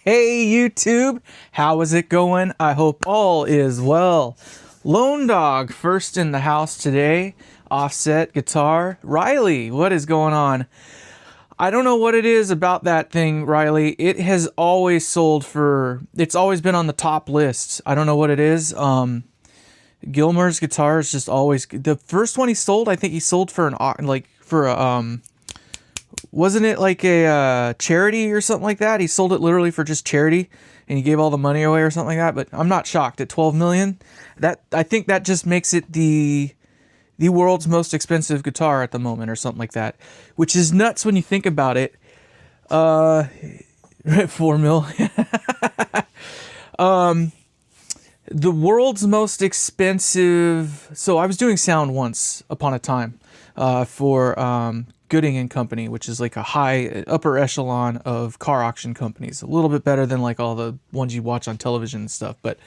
Hey YouTube, how is it going? I hope all is well. Lone Dog first in the house today. Offset guitar. Riley, what is going on? I don't know what it is about that thing, Riley. It has always sold for, it's always been on the top lists. I don't know what it is. Gilmore's guitar is just always, the first one he sold, I think he sold for wasn't it like a charity or something like that? He sold it literally for just charity and he gave all the money away or something like that. But I'm not shocked at 12 million. I think that just makes it the world's most expensive guitar at the moment or something like that, which is nuts when you think about it. 4 mil. The world's most expensive. So I was doing sound once upon a time for Gooding and Company, which is like a high upper echelon of car auction companies. A little bit better than like all the ones you watch on television and stuff. But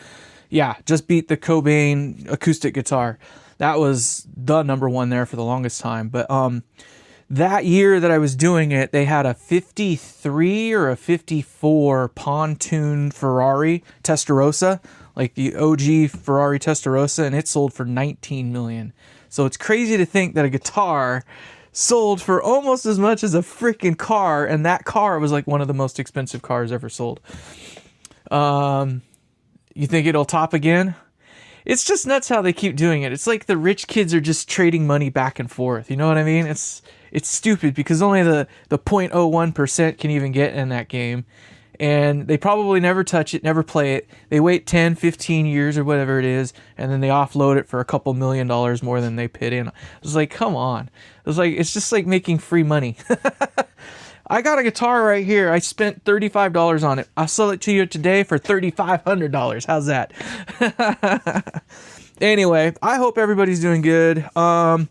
yeah, just beat the Cobain acoustic guitar. That was the #1 there for the longest time. But that year that I was doing it, they had a 53 or a 54 pontoon Ferrari Testarossa, like the OG Ferrari Testarossa, and it sold for 19 million. So it's crazy to think that a guitar sold for almost as much as a freaking car, and that car was like one of the most expensive cars ever sold. You think it'll top again? It's just nuts how they keep doing it. It's like the rich kids are just trading money back and forth. You know what I mean? It's stupid because only the 0.01% can even get in that game. And they probably never touch it, never play it. They wait 10, 15 years or whatever it is, and then they offload it for a couple $1 million more than they put in. I was like, come on. It's just like making free money. I got a guitar right here. I spent $35 on it. I'll sell it to you today for $3,500. How's that? Anyway, I hope everybody's doing good. I'm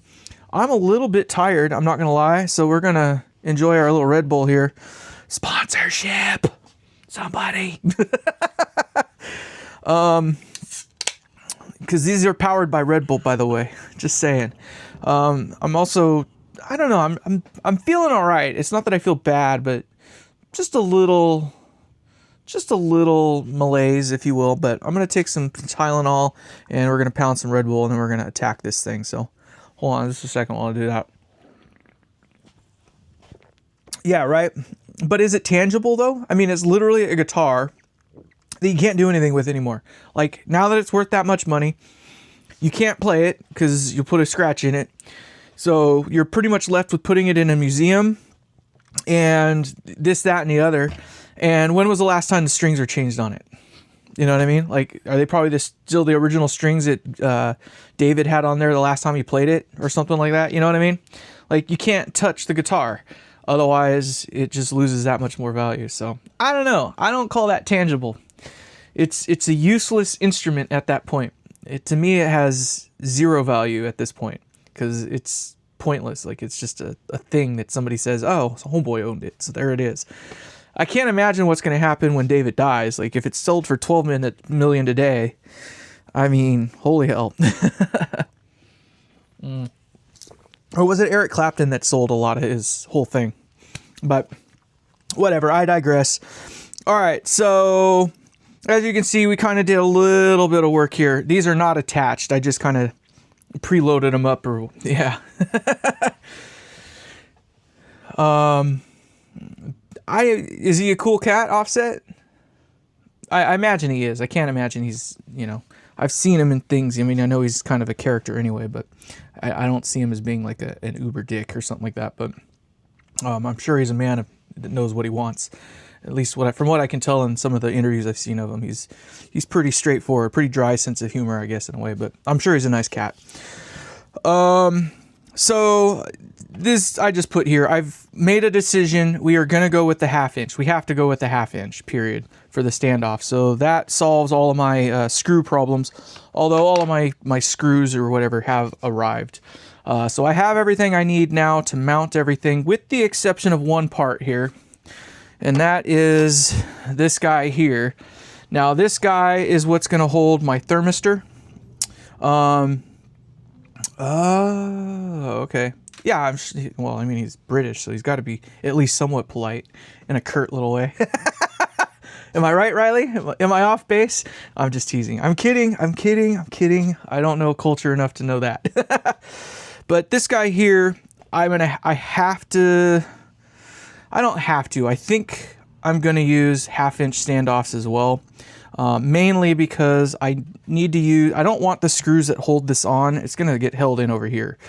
a little bit tired, I'm not going to lie. So we're going to enjoy our little Red Bull here. Sponsorship. Somebody. Because these are powered by Red Bull, by the way. Just saying. I'm also, I don't know, I'm feeling all right. It's not that I feel bad, but just a little malaise, if you will. But I'm gonna take some Tylenol and we're gonna pound some Red Bull and then we're gonna attack this thing. So hold on just a second while I do that. Yeah, right. But is it tangible though? I mean, it's literally a guitar that you can't do anything with anymore. Like now that it's worth that much money, you can't play it because you'll put a scratch in it. So you're pretty much left with putting it in a museum and this, that, and the other. And when was the last time the strings were changed on it? You know what I mean? Like, are they probably still the original strings that David had on there the last time he played it or something like that? You know what I mean? Like, you can't touch the guitar. Otherwise, it just loses that much more value. So, I don't know. I don't call that tangible. It's a useless instrument at that point. To me, it has zero value at this point because it's pointless. Like, it's just a thing that somebody says, oh, so homeboy owned it, so there it is. I can't imagine what's going to happen when David dies. Like, if it's sold for 12 million today, I mean, holy hell. Or was it Eric Clapton that sold a lot of his whole thing? But whatever, I digress. All right, so as you can see, we kind of did a little bit of work here. These are not attached. I just kind of preloaded them up, or yeah. Is he a cool cat, Offset? I imagine he is. I can't imagine he's, you know, I've seen him in things. I mean, I know he's kind of a character anyway, but I don't see him as being like an uber dick or something like that. But I'm sure he's a man that knows what he wants. At least from what I can tell in some of the interviews I've seen of him, he's pretty straightforward, pretty dry sense of humor, I guess, in a way. But I'm sure he's a nice cat. So this I just put here. I've made a decision. We are going to go with the 1/2 inch. We have to go with the 1/2 inch, period, for the standoff. So that solves all of my screw problems, although all of my screws or whatever have arrived. So I have everything I need now to mount everything, with the exception of one part here, and that is this guy here. Now, this guy is what's going to hold my thermistor. Okay. Yeah, well, I mean, he's British, so he's got to be at least somewhat polite in a curt little way. Am I right, Riley? Am I off base? I'm just teasing. I'm kidding. I don't know culture enough to know that. But this guy here, I think I'm going to use 1/2-inch standoffs as well. Mainly because I don't want the screws that hold this on. It's going to get held in over here.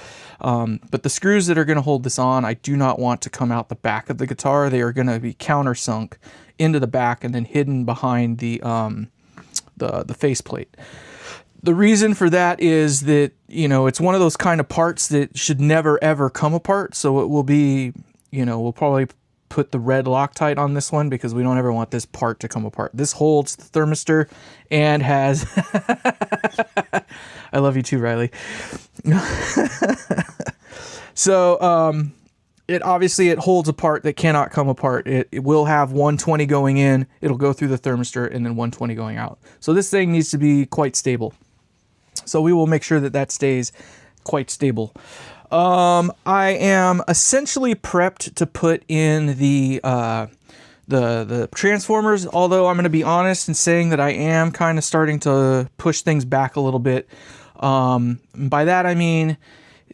But the screws that are going to hold this on, I do not want to come out the back of the guitar. They are going to be countersunk into the back and then hidden behind the faceplate. The reason for that is that, it's one of those kind of parts that should never ever come apart. So it will be, we'll probably put the red Loctite on this one because we don't ever want this part to come apart. This holds the thermistor and has I love you too, Riley. So it holds a part that cannot come apart. It will have 120 going in, it'll go through the thermistor, and then 120 going out. So this thing needs to be quite stable. So we will make sure that stays quite stable. I am essentially prepped to put in the transformers, although I'm going to be honest in saying that I am kind of starting to push things back a little bit. By that I mean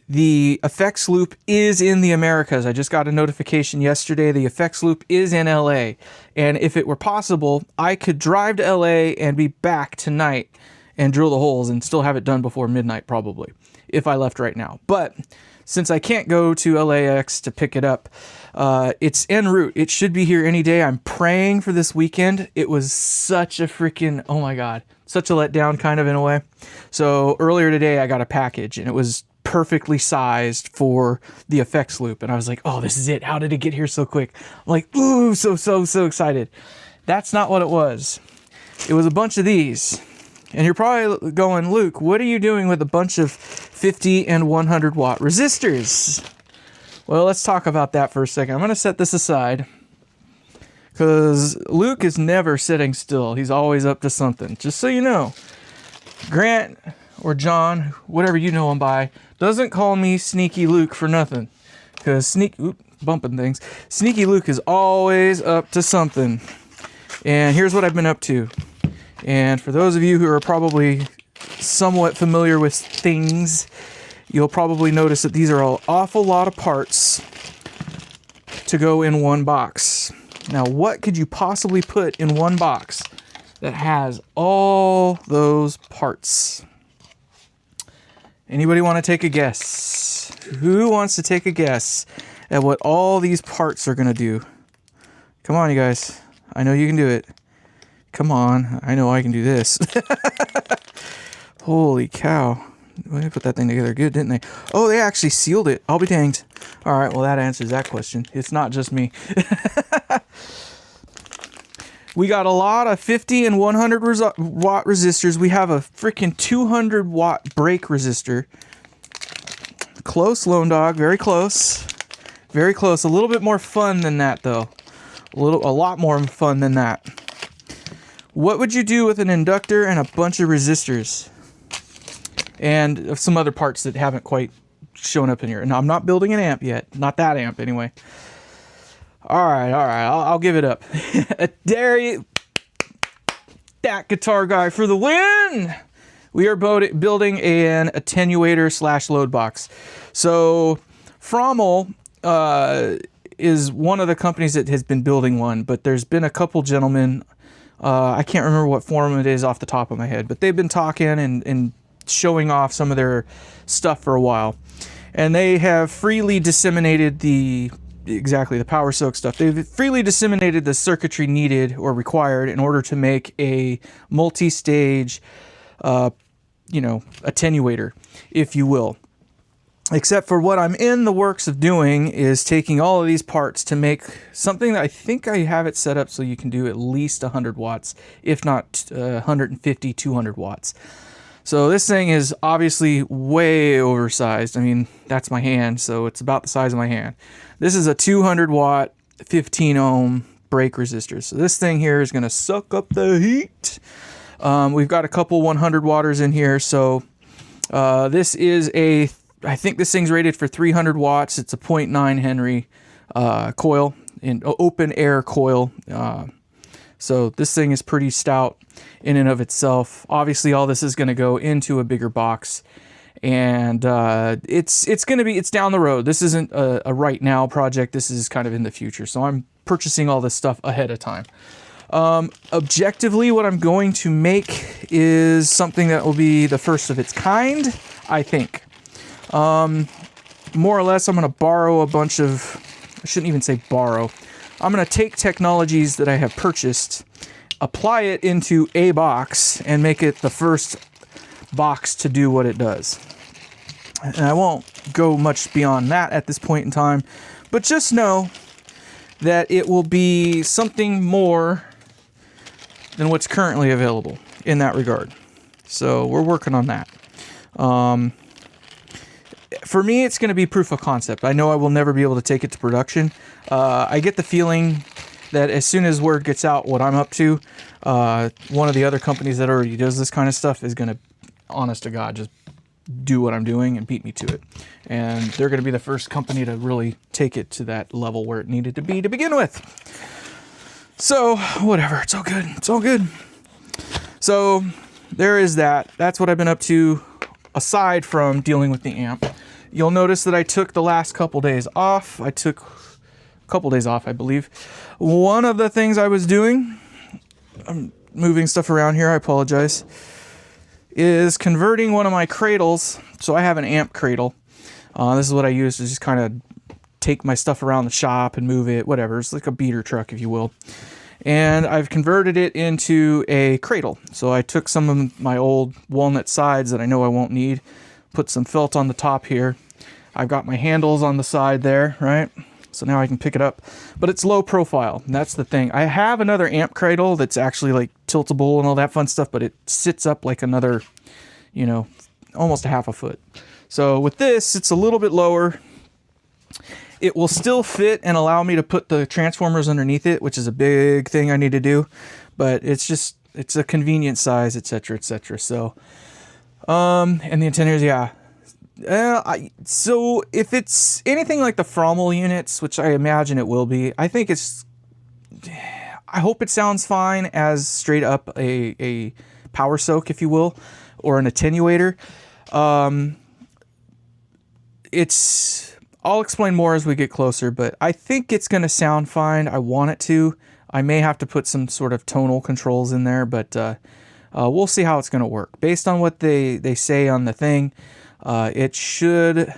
the effects loop is in the Americas. I just got a notification yesterday. The effects loop is in LA. And if it were possible, I could drive to LA and be back tonight and drill the holes and still have it done before midnight probably, if I left right now. But since I can't go to LAX to pick it up, it's en route. It should be here any day. I'm praying for this weekend. It was such a freaking, oh my God, such a letdown kind of in a way. So earlier today I got a package and it was perfectly sized for the effects loop. And I was like, oh, this is it. How did it get here so quick? I'm like, ooh, so excited. That's not what it was. It was a bunch of these. And you're probably going, Luke, what are you doing with a bunch of 50 and 100 watt resistors? Well, let's talk about that for a second. I'm going to set this aside because Luke is never sitting still. He's always up to something. Just so you know, Grant or John, whatever you know him by, doesn't call me Sneaky Luke for nothing. Because bumping things. Sneaky Luke is always up to something. And here's what I've been up to. And for those of you who are probably somewhat familiar with things, you'll probably notice that these are an awful lot of parts to go in one box. Now, what could you possibly put in one box that has all those parts? Anybody want to take a guess? Who wants to take a guess at what all these parts are going to do? Come on, you guys. I know you can do it. Come on, I know I can do this. Holy cow. They put that thing together good, didn't they? Oh, they actually sealed it. I'll be danged. All right, well, that answers that question. It's not just me. We got a lot of 50 and 100 watt resistors. We have a freaking 200 watt brake resistor. Close, Lone Dog. Very close. Very close. A little bit more fun than that, though. A lot more fun than that. What would you do with an inductor and a bunch of resistors? And some other parts that haven't quite shown up in here. Now, I'm not building an amp yet. Not that amp, anyway. All right. I'll give it up. There you... That guitar guy for the win! We are building an attenuator / load box. So, Frommel is one of the companies that has been building one, but there's been a couple gentlemen... I can't remember what forum it is off the top of my head, but they've been talking and showing off some of their stuff for a while. And they have freely disseminated the power soak stuff. They've freely disseminated the circuitry needed or required in order to make a multi-stage, attenuator, if you will. Except for what I'm in the works of doing is taking all of these parts to make something that I think I have it set up so you can do at least 100 watts, if not 150, 200 watts. So this thing is obviously way oversized. I mean, that's my hand, so it's about the size of my hand. This is a 200 watt, 15 ohm brake resistor. So this thing here is going to suck up the heat. We've got a couple 100 watters in here. So this is I think this thing's rated for 300 watts. It's a 0.9 Henry coil, an open air coil. So this thing is pretty stout in and of itself. Obviously, all this is going to go into a bigger box, and it's down the road. This isn't a right now project. This is kind of in the future. So I'm purchasing all this stuff ahead of time. Objectively, what I'm going to make is something that will be the first of its kind, I think. More or less, I'm going to borrow a bunch of, I shouldn't even say borrow. I'm going to take technologies that I have purchased, apply it into a box, and make it the first box to do what it does. And I won't go much beyond that at this point in time, but just know that it will be something more than what's currently available in that regard. So we're working on that. For me, it's going to be proof of concept. I know I will never be able to take it to production. I get the feeling that as soon as word gets out what I'm up to, one of the other companies that already does this kind of stuff is going to, honest to God, just do what I'm doing and beat me to it. And they're going to be the first company to really take it to that level where it needed to be to begin with. So, whatever. It's all good. It's all good. So, there is that. That's what I've been up to aside from dealing with the amp. You'll notice that I took the last couple days off. I took a couple days off, I believe. One of the things I was doing, I'm moving stuff around here, I apologize, is converting one of my cradles. So I have an amp cradle. This is what I use to just kind of take my stuff around the shop and move it, whatever. It's like a beater truck, if you will. And I've converted it into a cradle. So I took some of my old walnut sides that I know I won't need, put some felt on the top here. I've got my handles on the side there, right? So now I can pick it up, but it's low profile. And that's the thing. I have another amp cradle that's actually like tiltable and all that fun stuff, but it sits up like another, you know, almost a half a foot. So with this, it's a little bit lower. It will still fit and allow me to put the transformers underneath it, which is a big thing I need to do, but it's a convenient size, etc., etc. So, and the antennas, yeah. So if it's anything like the Frommel units, which I imagine it will be, I hope it sounds fine as straight up a power soak, if you will, or an attenuator. I'll explain more as we get closer, but I think it's going to sound fine. I want it to. I may have to put some sort of tonal controls in there, but we'll see how it's going to work. Based on what they say on the thing, it should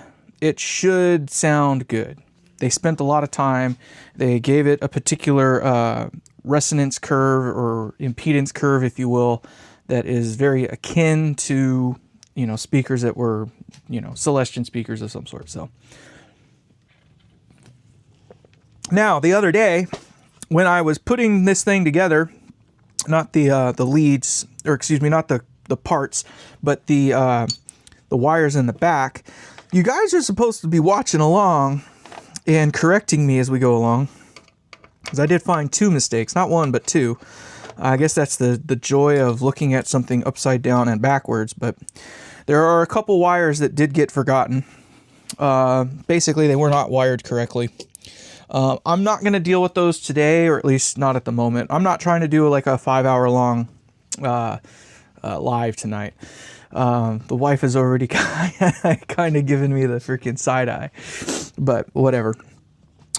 sound good. They spent a lot of time. They gave it a particular resonance curve or impedance curve, if you will, that is very akin to, you know, speakers that were, you know, Celestion speakers of some sort. So now the other day when I was putting this thing together, not the leads, or excuse me, not the parts, but the wires in the back, you guys are supposed to be watching along and correcting me as we go along, because I did find 2 mistakes, not 1 but 2. I guess that's the joy of looking at something upside down and backwards, but there are a couple wires that did get forgotten. Basically, they were not wired correctly. I'm not going to deal with those today, or at least not at the moment. I'm not trying to do like a 5-hour long live tonight. The wife has already kind of given me the freaking side eye, but whatever.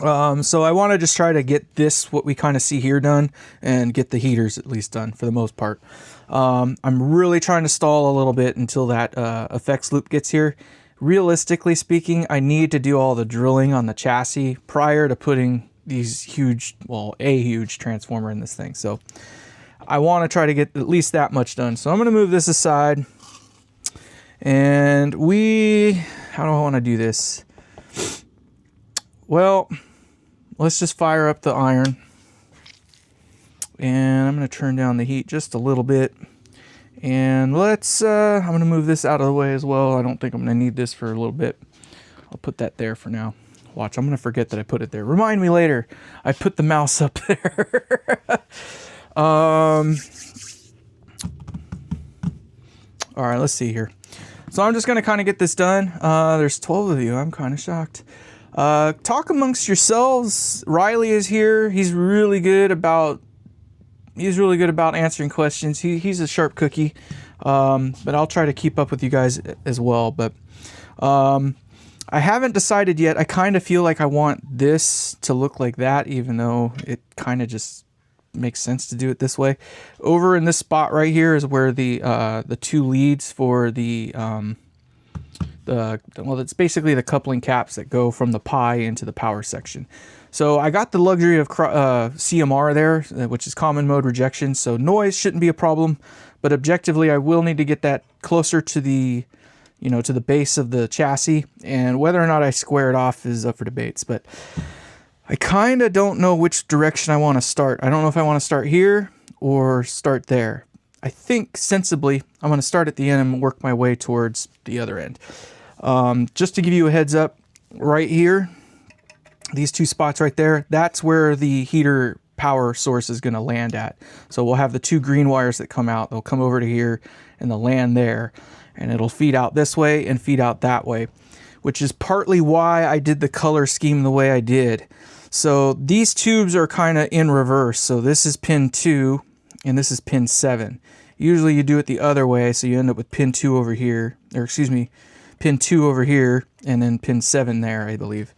So I want to just try to get this, what we kind of see here, done, and get the heaters at least done for the most part. I'm really trying to stall a little bit until that effects loop gets here. Realistically speaking, I need to do all the drilling on the chassis prior to putting these huge, well, a huge transformer in this thing. So I want to try to get at least that much done. So I'm going to move this aside. And how do I want to do this? Well, let's just fire up the iron. And I'm going to turn down the heat just a little bit. And I'm going to move this out of the way as well. I don't think I'm going to need this for a little bit. I'll put that there for now. Watch, I'm going to forget that I put it there. Remind me later. I put the mouse up there. All right, let's see here. So I'm just going to kind of get this done. There's 12 of you. I'm kind of shocked. Talk amongst yourselves. Riley is here. He's really good about He's really good about answering questions. He's a sharp cookie, but I'll try to keep up with you guys as well. But I haven't decided yet. I kind of feel like I want this to look like that, even though it kind of just makes sense to do it this way. Over in this spot right here is where the two leads for well, it's basically the coupling caps that go from the Pi into the power section. So I got the luxury of CMR there, which is common mode rejection, so noise shouldn't be a problem, but objectively I will need to get that closer to the, to the base of the chassis, and whether or not I square it off is up for debates, but I kind of don't know which direction I want to start. I don't know if I want to start here or start there. I think sensibly I'm going to start at the end and work my way towards the other end. Just to give you a heads up, right here, these two spots right there, that's where the heater power source is going to land at. So we'll have the two green wires that come out. They'll come over to here and they'll land there, and it'll feed out this way and feed out that way, which is partly why I did the color scheme the way I did. So these tubes are kind of in reverse. So this is pin 2 and this is pin 7. Usually you do it the other way, so you end up with pin 2 over here, or excuse me, pin 2 over here and then pin 7 there, I believe.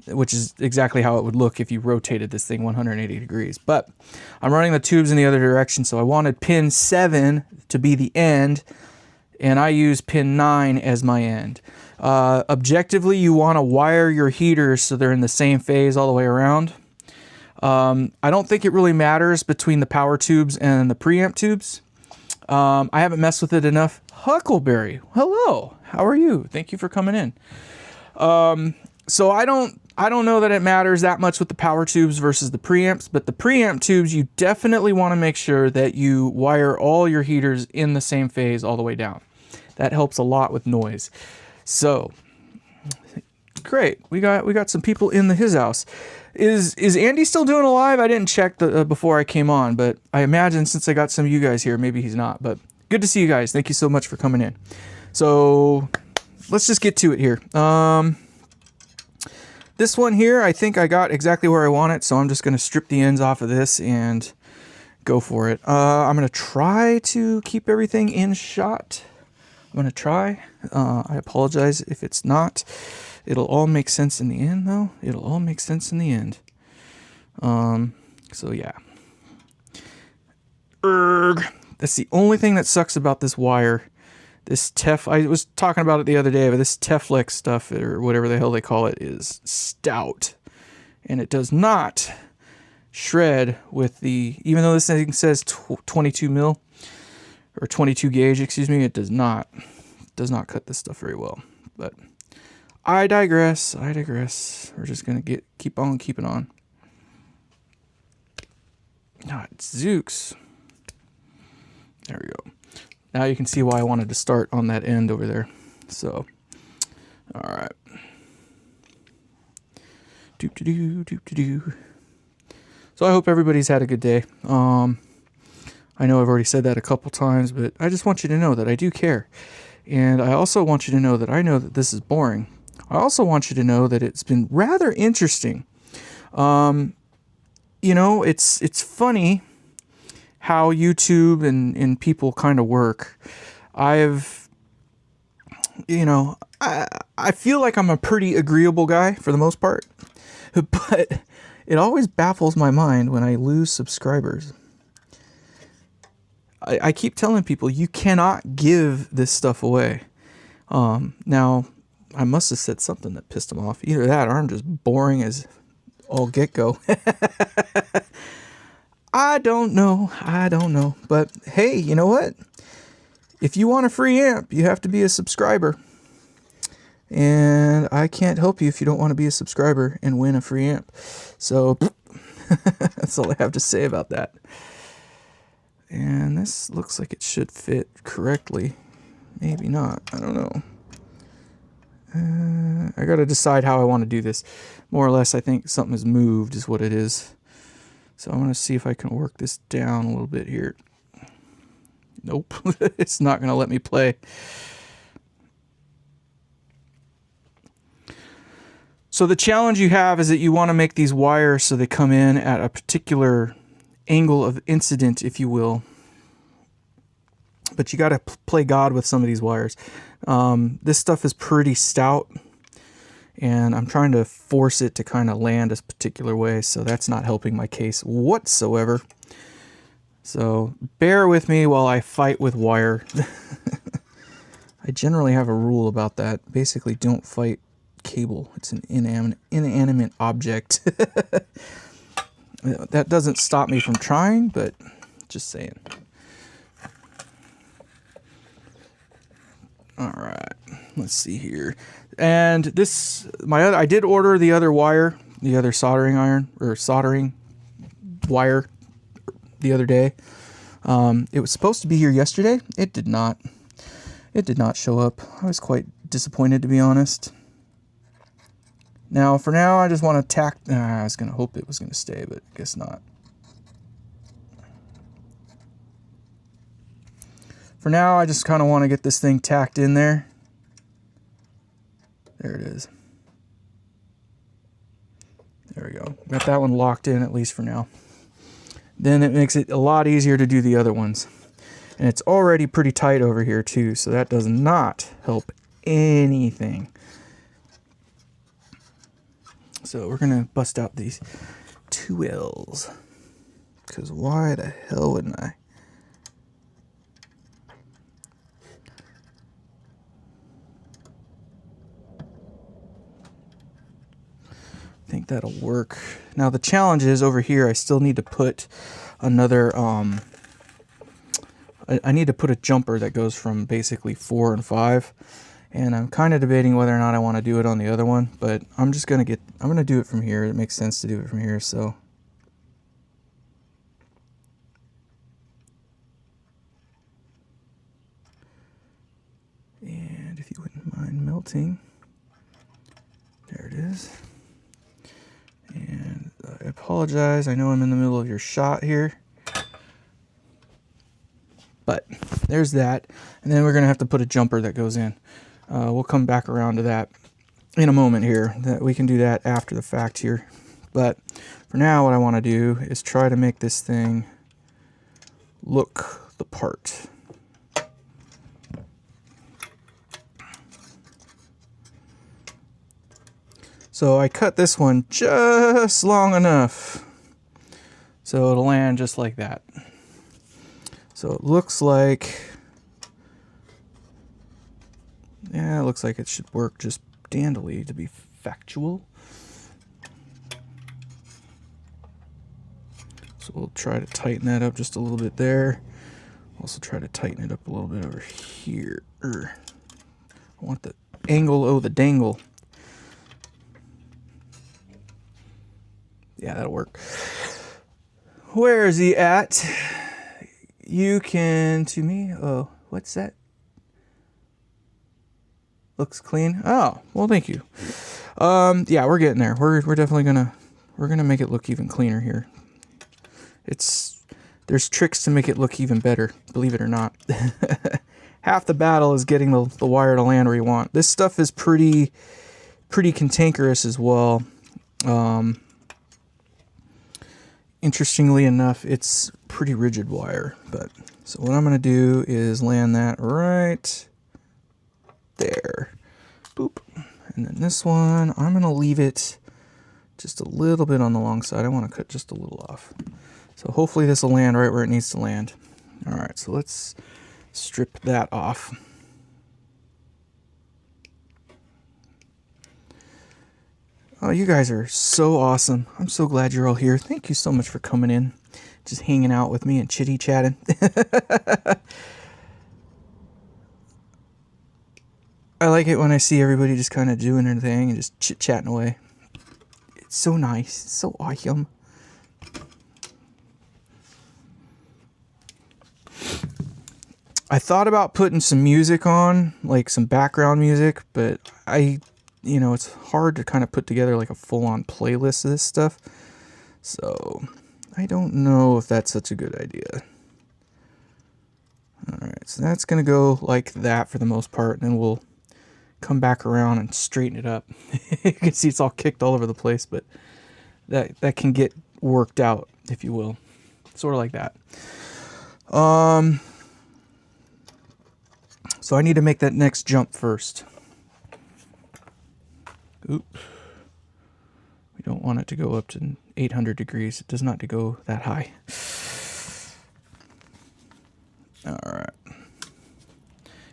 Which is exactly how it would look if you rotated this thing 180 degrees. But I'm running the tubes in the other direction, so I wanted pin 7 to be the end, and I use pin 9 as my end. Objectively, you want to wire your heaters so they're in the same phase all the way around. I don't think it really matters between the power tubes and the preamp tubes. I haven't messed with it enough. Huckleberry, hello, how are you? Thank you for coming in. So I don't know that it matters that much with the power tubes versus the preamps, but the preamp tubes, you definitely want to make sure that you wire all your heaters in the same phase all the way down. That helps a lot with noise. So great, we got some people in his house. Is Andy still doing a live? I didn't check before I came on, but I imagine since I got some of you guys here, maybe he's not. But good to see you guys. Thank you so much for coming in. So let's just get to it here. This one here, I think I got exactly where I want it, so I'm just going to strip the ends off of this and go for it. I'm going to try to keep everything in shot. I'm going to try. I apologize if it's not. It'll all make sense in the end, though. It'll all make sense in the end. So, yeah. That's the only thing that sucks about this wire. This I was talking about it the other day, but this Teflex stuff, or whatever the hell they call it, is stout. And it does not shred with even though this thing says 22 mil, or 22 gauge, excuse me, it does not cut this stuff very well. But I digress. We're just going to keep on keeping on. It's Zooks. There we go. Now you can see why I wanted to start on that end over there. So, all right. So I hope everybody's had a good day. I know I've already said that a couple times, but I just want you to know that I do care. And I also want you to know that I know that this is boring. I also want you to know that it's been rather interesting. It's funny how YouTube and people kind of work. I feel like I'm a pretty agreeable guy for the most part, but it always baffles my mind when I lose subscribers. I keep telling people you cannot give this stuff away. Now, I must have said something that pissed them off. Either that or I'm just boring as all get-go. I don't know. But hey, you know what? If you want a free amp, you have to be a subscriber. And I can't help you if you don't want to be a subscriber and win a free amp. So that's all I have to say about that. And this looks like it should fit correctly. Maybe not. I don't know. I got to decide how I want to do this. More or less, I think something has moved is what it is. So I'm going to see if I can work this down a little bit here. Nope. It's not going to let me play. So the challenge you have is that you want to make these wires so they come in at a particular angle of incident, if you will. But you got to play God with some of these wires. This stuff is pretty stout, and I'm trying to force it to kind of land a particular way, so that's not helping my case whatsoever. So bear with me while I fight with wire. I generally have a rule about that. Basically, don't fight cable. It's an inanimate object. That doesn't stop me from trying, but just saying. All right, let's see here. And this, I did order the other wire, the other soldering iron or soldering wire the other day. It was supposed to be here yesterday. It did not. It did not show up. I was quite disappointed, to be honest. Now, for now, I just want to tack. I was going to hope it was going to stay, but I guess not. For now, I just kind of want to get this thing tacked in there. There it is. There we go. Got that one locked in, at least for now. Then it makes it a lot easier to do the other ones. And it's already pretty tight over here too, so that does not help anything. So we're gonna bust out these 2Ls, because why the hell wouldn't I? I think that'll work. Now the challenge is over here, I still need to put another, I need to put a jumper that goes from basically 4 and 5. And I'm kind of debating whether or not I want to do it on the other one, but I'm just going to I'm going to do it from here. It makes sense to do it from here, so. And if you wouldn't mind melting, there it is. And I apologize, I know I'm in the middle of your shot here. But there's that. And then we're going to have to put a jumper that goes in. We'll come back around to that in a moment here. That we can do that after the fact here. But for now, what I want to do is try to make this thing look the part. So I cut this one just long enough so it'll land just like that. So it looks like, yeah, it looks like it should work just dandily, to be factual. So we'll try to tighten that up just a little bit there. Also try to tighten it up a little bit over here. I want the angle, oh, the dangle. Yeah, that'll work. Where is he at? You can, to me, oh, what's that? Looks clean. Oh, well, thank you. Yeah, we're getting there. We're definitely we're gonna make it look even cleaner here. There's tricks to make it look even better, believe it or not. Half the battle is getting the wire to land where you want. This stuff is pretty cantankerous as well. Interestingly enough, it's pretty rigid wire, but so what I'm going to do is land that right there. Boop. And then this one, I'm going to leave it just a little bit on the long side. I want to cut just a little off. So hopefully this will land right where it needs to land. All right, so let's strip that off. Oh, you guys are so awesome. I'm so glad you're all here. Thank you so much for coming in, just hanging out with me and chitty-chatting. I like it when I see everybody just kind of doing their thing and just chit-chatting away. It's so nice. It's so awesome. I thought about putting some music on, like some background music, but you know, it's hard to kind of put together like a full-on playlist of this stuff. So I don't know if that's such a good idea. All right, so that's going to go like that for the most part, and then we'll come back around and straighten it up. You can see it's all kicked all over the place, but that can get worked out, if you will. sort of like that. So I need to make that next jump first. Oop. We don't want it to go up to 800 degrees. It does not to go that high. All right.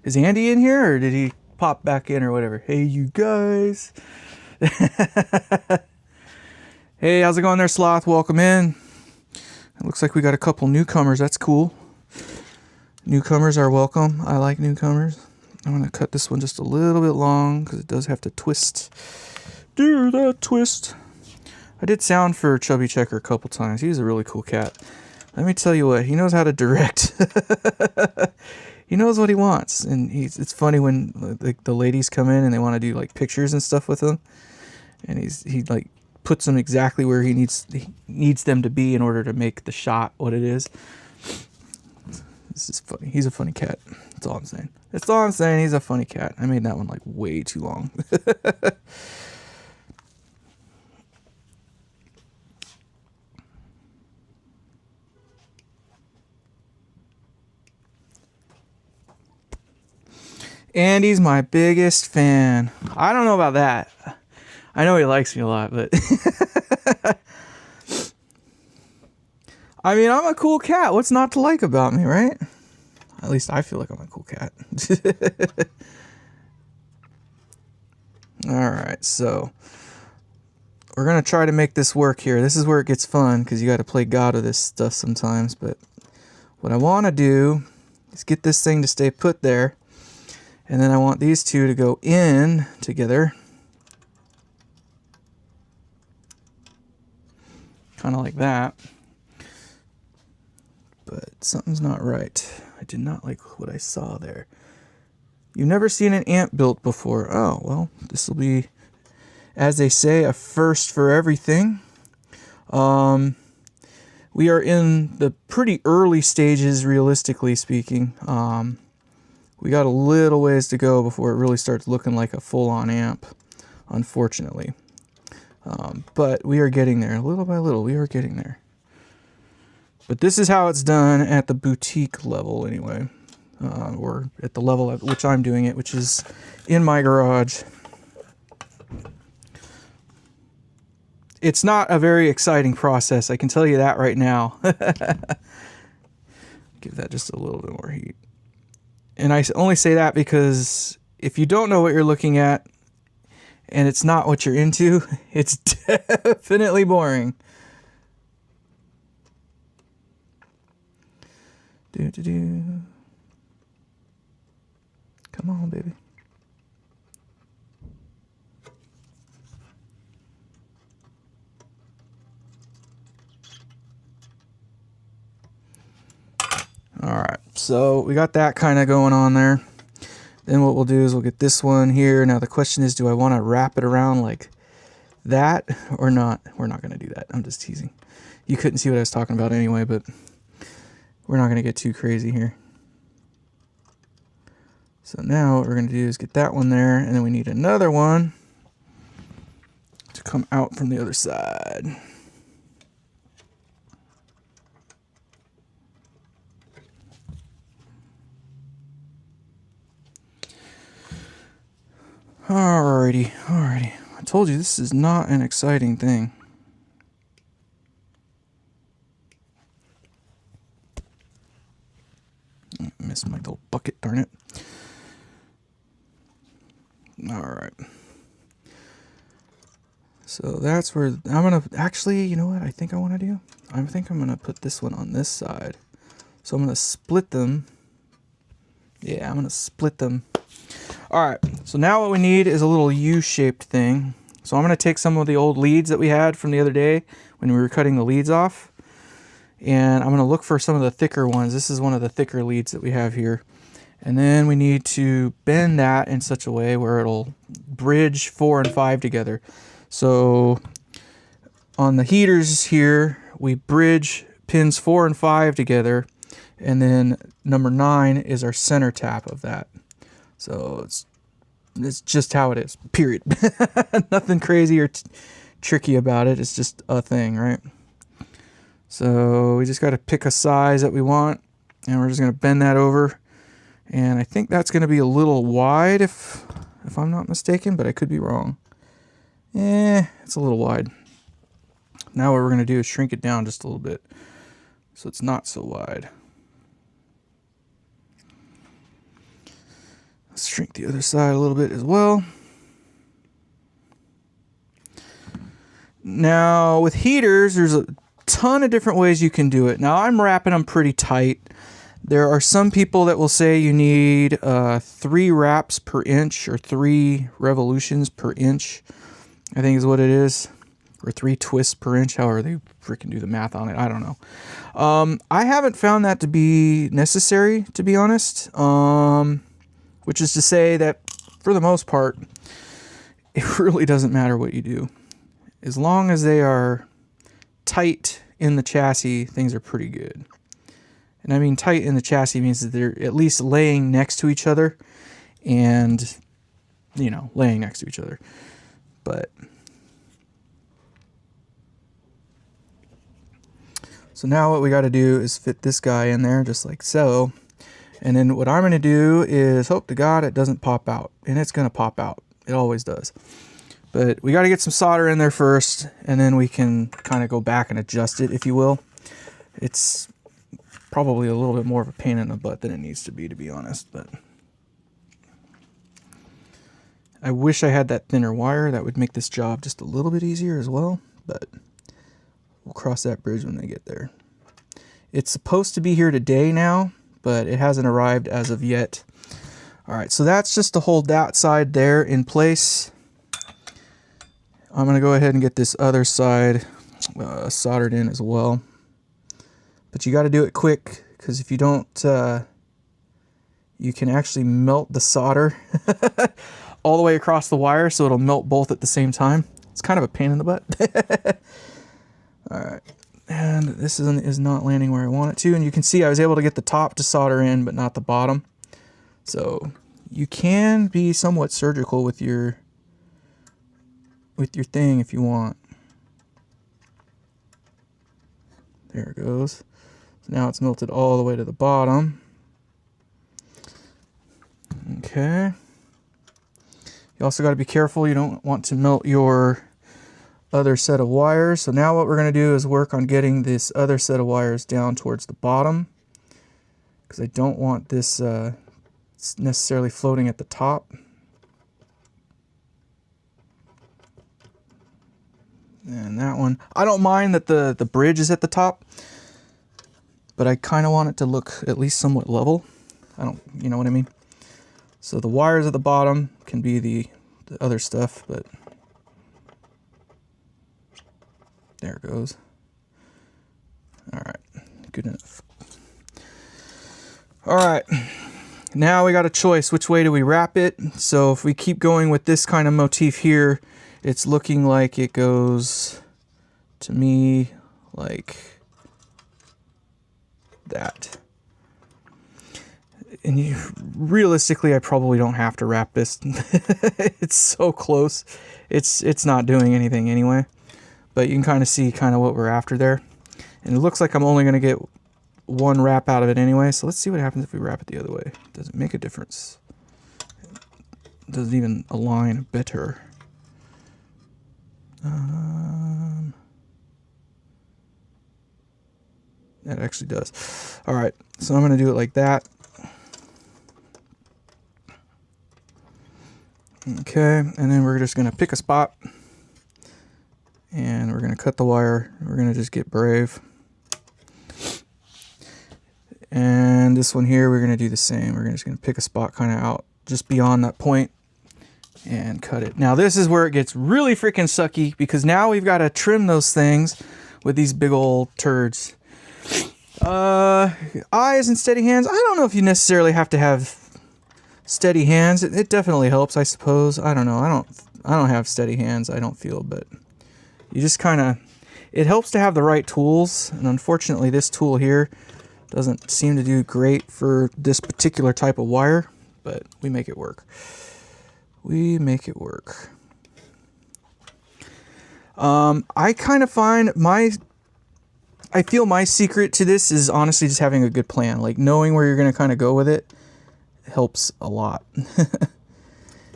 Is Andy in here, or did he pop back in or whatever? Hey, you guys. Hey, how's it going there, Sloth? Welcome in. It looks like we got a couple newcomers. That's cool. Newcomers are welcome. I like newcomers. I'm going to cut this one just a little bit long because it does have to twist. Do that twist. I did sound for Chubby Checker a couple times. He's a really cool cat. Let me tell you what, he knows how to direct. He knows what he wants. And it's funny when the ladies come in and they want to do like pictures and stuff with him. And he like puts them exactly where he needs them to be in order to make the shot what it is. This is funny. He's a funny cat. That's all I'm saying. That's all I'm saying. He's a funny cat. I made that one like way too long. Andy's my biggest fan. I don't know about that. I know he likes me a lot, but I mean, I'm a cool cat. What's not to like about me, right? At least I feel like I'm a cool cat. All right, so we're going to try to make this work here. This is where it gets fun because you got to play God with this stuff sometimes. But what I want to do is get this thing to stay put there. And then I want these two to go in together. Kind of like that. But something's not right. I did not like what I saw there. You've never seen an amp built before. Oh, well, this will be, as they say, a first for everything. We are in the pretty early stages, realistically speaking. We got a little ways to go before it really starts looking like a full-on amp, unfortunately. But we are getting there. Little by little, we are getting there. But this is how it's done at the boutique level anyway. Or at the level at which I'm doing it, which is in my garage. It's not a very exciting process, I can tell you that right now. Give that just a little bit more heat. And I only say that because if you don't know what you're looking at and it's not what you're into, it's definitely boring. Come on, baby. All right, so we got that kind of going on there. Then what we'll do is we'll get this one here. Now the question is, do I want to wrap it around like that or not? We're not going to do that. I'm just teasing. You couldn't see what I was talking about anyway, but we're not going to get too crazy here. So now what we're going to do is get that one there, and then we need another one to come out from the other side. Alrighty. I told you this is not an exciting thing. I missed my little bucket, darn it. Alright. So that's where I'm going to, actually, you know what I think I want to do? I think I'm going to put this one on this side. So I'm going to split them. Yeah, I'm going to split them. Alright, so now what we need is a little U-shaped thing. So I'm going to take some of the old leads that we had from the other day when we were cutting the leads off. And I'm going to look for some of the thicker ones. This is one of the thicker leads that we have here. And then we need to bend that in such a way where it'll bridge 4 and 5 together. So on the heaters here, we bridge pins 4 and 5 together. And then number 9 is our center tap of that. So it's just how it is, period. Nothing crazy or tricky about it. It's just a thing, right? So we just got to pick a size that we want, and we're just going to bend that over. And I think that's going to be a little wide if I'm not mistaken, but I could be wrong. It's a little wide. Now what we're going to do is shrink it down just a little bit so it's not so wide. Let's shrink the other side a little bit as well. Now with heaters, there's a ton of different ways you can do it. Now I'm wrapping them pretty tight. There are some people that will say you need 3 wraps per inch or 3 revolutions per inch, I think is what it is, or 3 twists per inch, however they freaking do the math on it. I don't know. I haven't found that to be necessary, to be honest, which is to say that for the most part, it really doesn't matter what you do. As long as they are tight in the chassis, things are pretty good. And I mean tight in the chassis means that they're at least laying next to each other and, you know, laying next to each other. But so now what we got to do is fit this guy in there just like so. And then what I'm going to do is hope to God it doesn't pop out. And it's going to pop out. It always does. But we got to get some solder in there first, and then we can kind of go back and adjust it, if you will. It's probably a little bit more of a pain in the butt than it needs to be honest. But I wish I had that thinner wire. That would make this job just a little bit easier as well. But we'll cross that bridge when they get there. It's supposed to be here today now, but it hasn't arrived as of yet. All right, so that's just to hold that side there in place. I'm going to go ahead and get this other side soldered in as well. But you got to do it quick, because if you don't, you can actually melt the solder all the way across the wire, so it'll melt both at the same time. It's kind of a pain in the butt. All right, and this is not landing where I want it to, and you can see I was able to get the top to solder in, but not the bottom. So you can be somewhat surgical with your thing if you want. There it goes. So now it's melted all the way to the bottom. Okay. You also got to be careful. You don't want to melt your other set of wires. So now what we're going to do is work on getting this other set of wires down towards the bottom, because I don't want this necessarily floating at the top. And that one, I don't mind that the bridge is at the top, but I kind of want it to look at least somewhat level. You know what I mean? So the wires at the bottom can be the other stuff, but there it goes. All right, good enough. All right, now we got a choice. Which way do we wrap it? So if we keep going with this kind of motif here, it's looking like it goes, to me, like that. And realistically, I probably don't have to wrap this. It's so close. It's not doing anything anyway. But you can kind of see kind of what we're after there. And it looks like I'm only going to get one wrap out of it anyway. So let's see what happens if we wrap it the other way. Does it make a difference? Does it even align better? That actually does. All right, so I'm going to do it like that. Okay, and then we're just going to pick a spot, and we're going to cut the wire. We're going to just get brave. And this one here, we're going to do the same. We're just going to pick a spot kind of out just beyond that point and cut it. Now this is where it gets really freaking sucky, because now we've got to trim those things with these big old turds. Eyes and steady hands. I don't know if you necessarily have to have steady hands. It definitely helps, I suppose. I don't know. I don't have steady hands, I don't feel, but you just kind of, it helps to have the right tools. And unfortunately this tool here doesn't seem to do great for this particular type of wire, but we make it work. We make it work. I kind of find I feel my secret to this is honestly just having a good plan. Like knowing where you're going to kind of go with it helps a lot.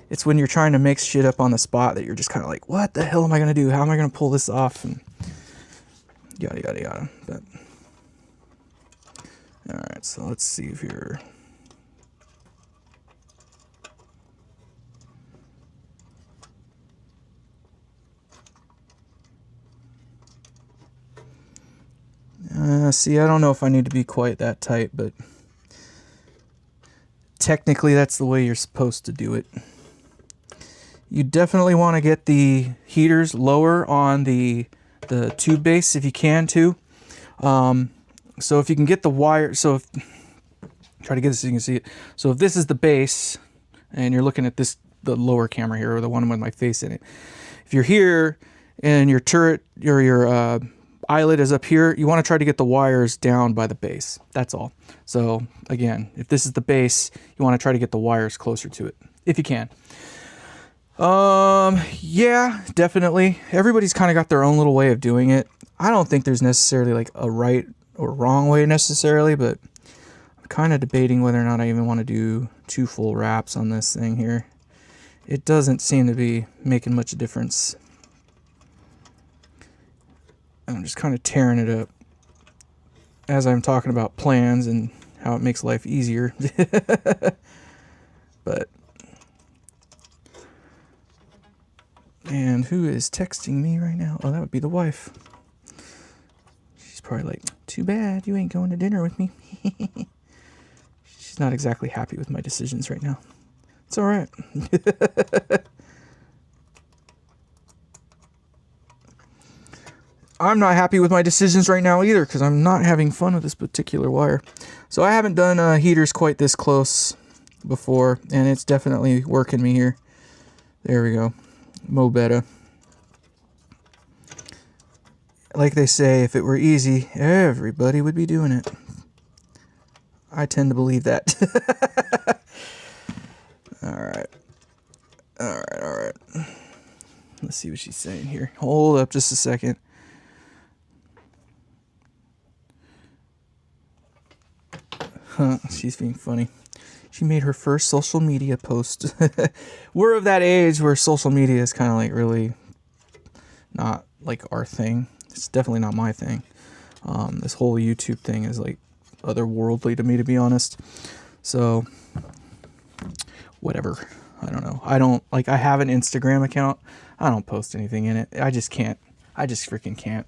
It's when you're trying to make shit up on the spot that you're just kind of like, what the hell am I going to do? How am I going to pull this off? And yada, yada, yada. But, all right, so let's see if you're... see, I don't know if I need to be quite that tight, but technically that's the way you're supposed to do it. You definitely want to get the heaters lower on the tube base if you can too. So if you can get the wire, try to get this so you can see it. So if this is the base and you're looking at the lower camera here, or the one with my face in it. If you're here and your turret or your eyelet is up here, you want to try to get the wires down by the base. That's all. So again, if this is the base, you want to try to get the wires closer to it if you can. Yeah, definitely. Everybody's kind of got their own little way of doing it. I don't think there's necessarily like a right or wrong way necessarily, but I'm kind of debating whether or not I even want to do 2 full wraps on this thing here. It doesn't seem to be making much difference. I'm just kind of tearing it up as I'm talking about plans and how it makes life easier. But, and who is texting me right now? Oh, that would be the wife. She's probably like, too bad you ain't going to dinner with me. She's not exactly happy with my decisions right now. It's all right. I'm not happy with my decisions right now either because I'm not having fun with this particular wire. So I haven't done heaters quite this close before, and it's definitely working me here. There we go. Mo better. Like they say, if it were easy, everybody would be doing it. I tend to believe that. Alright. Alright. Let's see what she's saying here. Hold up just a second. She's being funny. She made her first social media post. We're of that age where social media is kind of like really not like our thing. It's definitely not my thing. This whole YouTube thing is like otherworldly to me, to be honest. So whatever. I don't know. I have an Instagram account. I don't post anything in it. I just can't. I just freaking can't.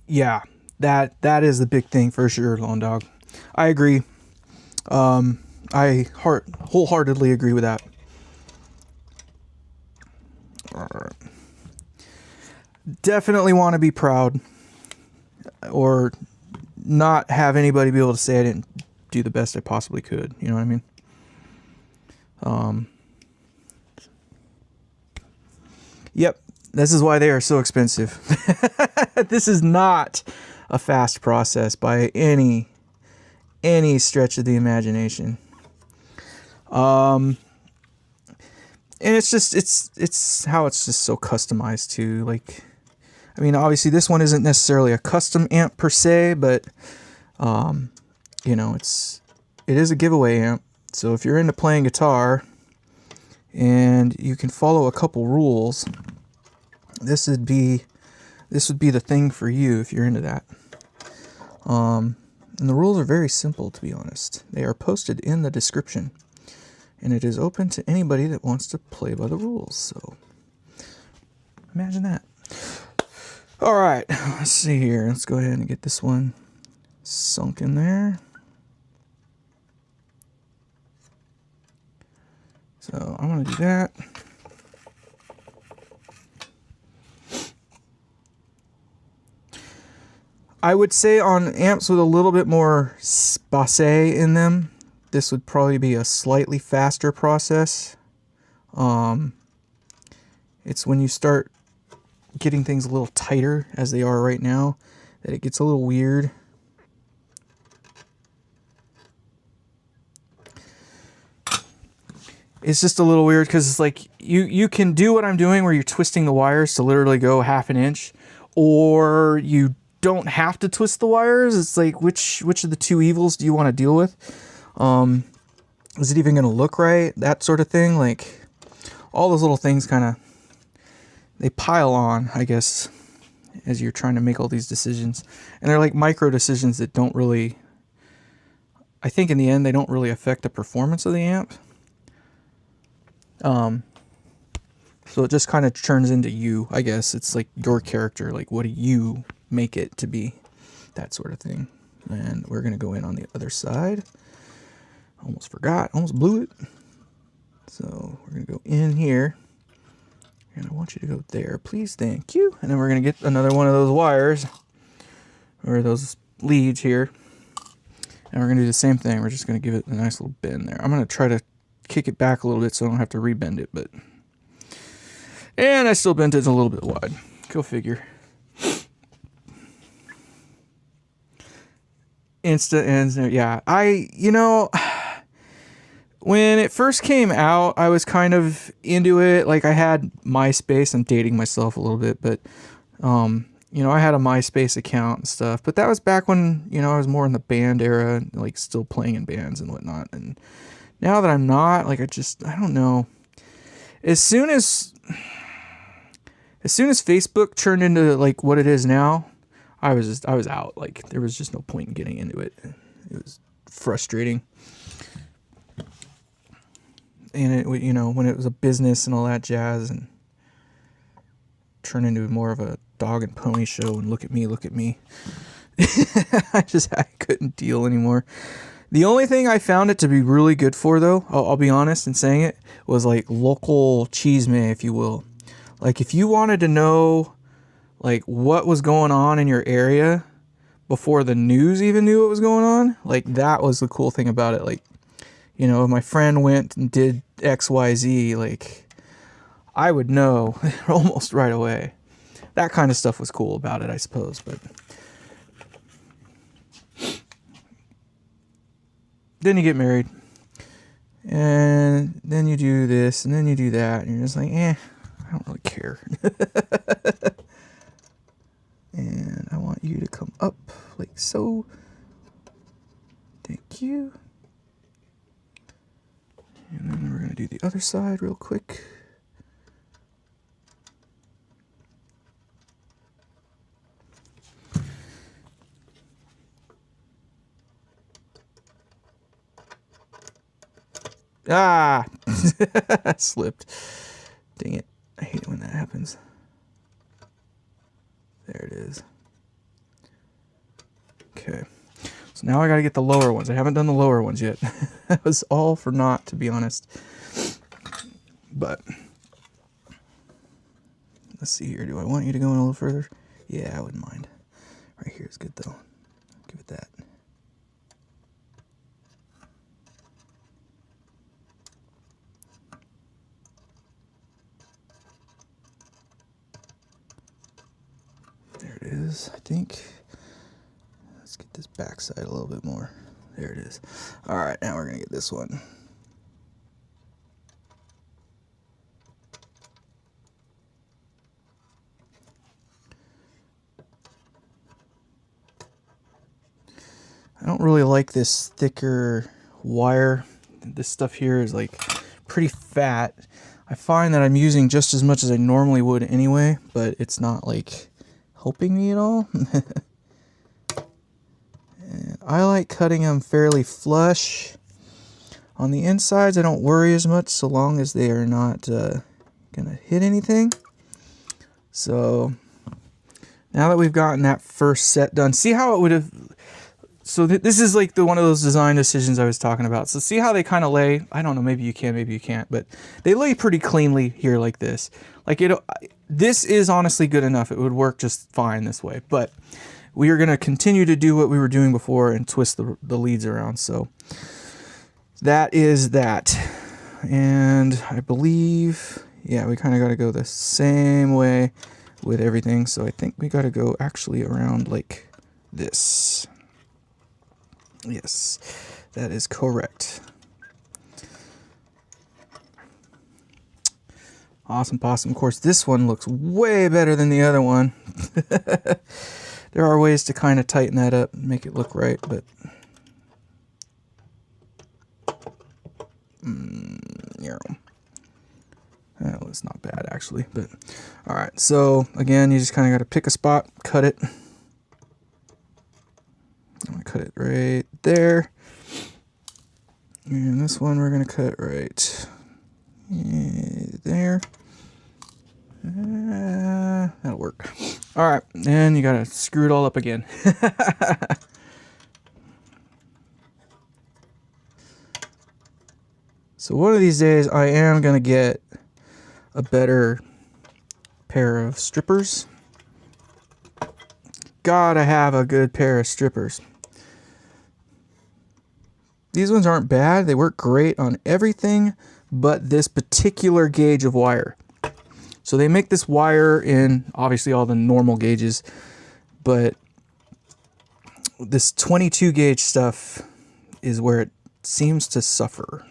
Yeah, that is the big thing for sure, Lone Dog. I agree. I wholeheartedly agree with that. Definitely want to be proud or not have anybody be able to say I didn't do the best I possibly could. You know what I mean? Yep. This is why they are so expensive. This is not a fast process by any stretch of the imagination. And it's just, it's how it's just so customized too. Like, I mean, obviously this one isn't necessarily a custom amp per se, but, you know, it is a giveaway amp. So if you're into playing guitar and you can follow a couple rules, this would be the thing for you if you're into that. And the rules are very simple, to be honest. They are posted in the description, and it is open to anybody that wants to play by the rules. So imagine that. All right, let's see here. Let's go ahead and get this one sunk in there. So I'm going to do that. I would say on amps with a little bit more space in them, this would probably be a slightly faster process. It's when you start getting things a little tighter, as they are right now, that it gets a little weird. it's just a little weird because it's like you can do what I'm doing where you're twisting the wires to literally go half an inch, or you don't have to twist the wires. It's like which of the two evils do you want to deal with? Is it even going to look right? That sort of thing. Like all those little things kind of, they pile on, I guess, as you're trying to make all these decisions. And they're like micro decisions that don't really, I think in the end, they don't really affect the performance of the amp. So it just kind of turns into you, I guess. It's like your character, like what do you make it to be? That sort of thing. And we're going to go in on the other side. Almost forgot, almost blew it. So we're going to go in here. And I want you to go there, please, thank you. And then we're going to get another one of those wires, or those leads here. And we're going to do the same thing. We're just going to give it a nice little bend there. I'm going to try to kick it back a little bit so I don't have to rebend it, but... And I still bent it a little bit wide. Go figure. Insta ends there. Yeah, you know, when it first came out, I was kind of into it. Like I had MySpace. I'm dating myself a little bit, but, you know, I had a MySpace account and stuff, but that was back when, you know, I was more in the band era, like still playing in bands and whatnot. And now that I'm not, like, I don't know. As soon as Facebook turned into like what it is now, I was out. Like there was just no point in getting into it. It was frustrating. And it, you know, when it was a business and all that jazz, and turned into more of a dog and pony show and look at me. I couldn't deal anymore. The only thing I found it to be really good for, though, I'll be honest in saying it, was like local chisme, if you will. Like if you wanted to know like what was going on in your area before the news even knew what was going on, like that was the cool thing about it. Like, you know, if my friend went and did XYZ, like I would know almost right away. That kind of stuff was cool about it, I suppose. But then you get married, and then you do this, and then you do that, and you're just like, I don't really care. And I want you to come up like so. Thank you. And then we're going to do the other side real quick. Ah! Slipped. Dang it. I hate it when that happens. There it is. Okay. So now I gotta get the lower ones. I haven't done the lower ones yet. That was all for naught, to be honest. But let's see here. Do I want you to go in a little further? Yeah, I wouldn't mind. Right here is good though. Give it that. There it is, I think. Let's get this back side a little bit more. There it is. All right, now we're gonna get this one. I don't really like this thicker wire. This stuff here is like pretty fat. I find that I'm using just as much as I normally would anyway, but it's not like helping me at all. And I like cutting them fairly flush. On the insides, I don't worry as much so long as they are not gonna hit anything. So now that we've gotten that first set done, see how it would have. So this is like one of those design decisions I was talking about. So see how they kind of lay. I don't know. Maybe you can, maybe you can't, but they lay pretty cleanly here like this. Like this is honestly good enough. It would work just fine this way, but we are going to continue to do what we were doing before and twist the leads around. So that is that. And I believe, yeah, we kind of got to go the same way with everything. So I think we got to go actually around like this. Yes, that is correct. Awesome possum. Of course, this one looks way better than the other one. There are ways to kind of tighten that up and make it look right, but that was not bad actually. But all right, so again, you just kind of got to pick a spot, cut it. I'm gonna cut it right there, and this one we're gonna cut right there. That'll work. All right, and you gotta screw it all up again. So one of these days I am gonna get a better pair of strippers. Gotta have a good pair of strippers. These ones aren't bad. They work great on everything but this particular gauge of wire. So they make this wire in obviously all the normal gauges, but this 22 gauge stuff is where it seems to suffer.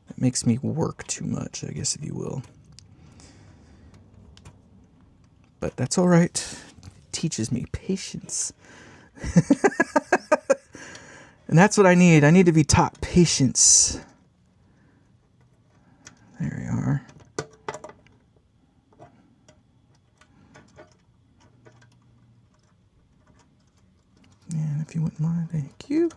It makes me work too much, I guess, if you will. But that's all right. It teaches me patience. And that's what I need. I need to be taught patience. There we are. And if you wouldn't mind, thank you.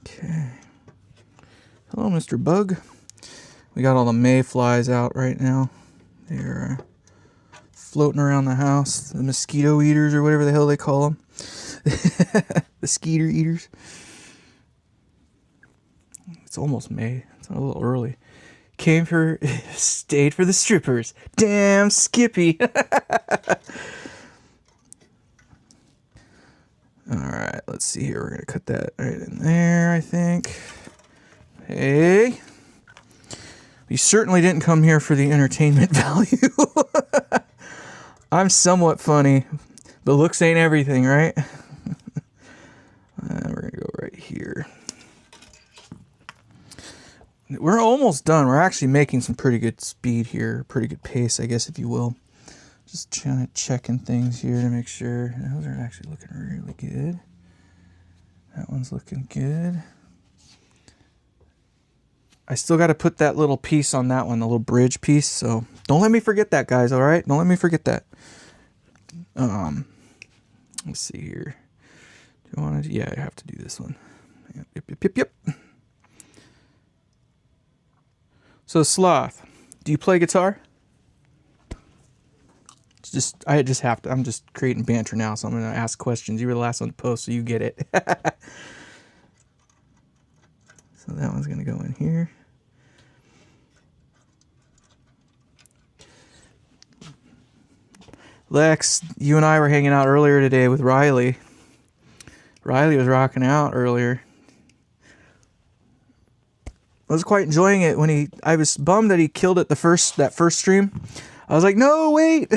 Okay. Hello, Mr. Bug. We got all the mayflies out right now. They're floating around the house. The mosquito eaters, or whatever the hell they call them. The skeeter eaters. It's almost May. It's a little early. Stayed for the strippers. Damn Skippy. Alright, let's see here. We're going to cut that right in there, I think. Hey. You certainly didn't come here for the entertainment value. I'm somewhat funny, but looks ain't everything, right? We're going to go right here. We're almost done. We're actually making some pretty good speed here. Pretty good pace, I guess, if you will. Just trying to checking things here to make sure. Those are actually looking really good. That one's looking good. I still got to put that little piece on that one, the little bridge piece. So don't let me forget that, guys. All right, don't let me forget that. Let's see here. Do you want to? Yeah, I have to do this one. Yep. So Sloth, do you play guitar? I just have to. I'm just creating banter now, so I'm going to ask questions. You were the last one to post, so you get it. So that one's going to go in here. Lex, you and I were hanging out earlier today with Riley. Riley was rocking out earlier. I was quite enjoying it when I was bummed that he killed it that first stream. I was like, no, wait.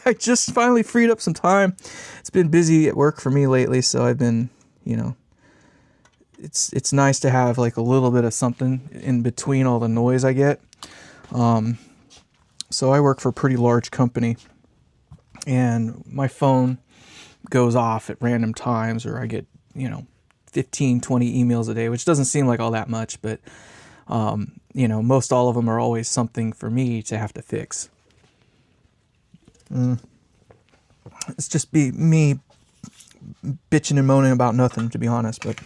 I just finally freed up some time. It's been busy at work for me lately, so I've been, it's nice to have like a little bit of something in between all the noise I get. So I work for a pretty large company, and my phone goes off at random times, or I get, 15, 20 emails a day, which doesn't seem like all that much, but most all of them are always something for me to have to fix. It's just me bitching and moaning about nothing, to be honest, but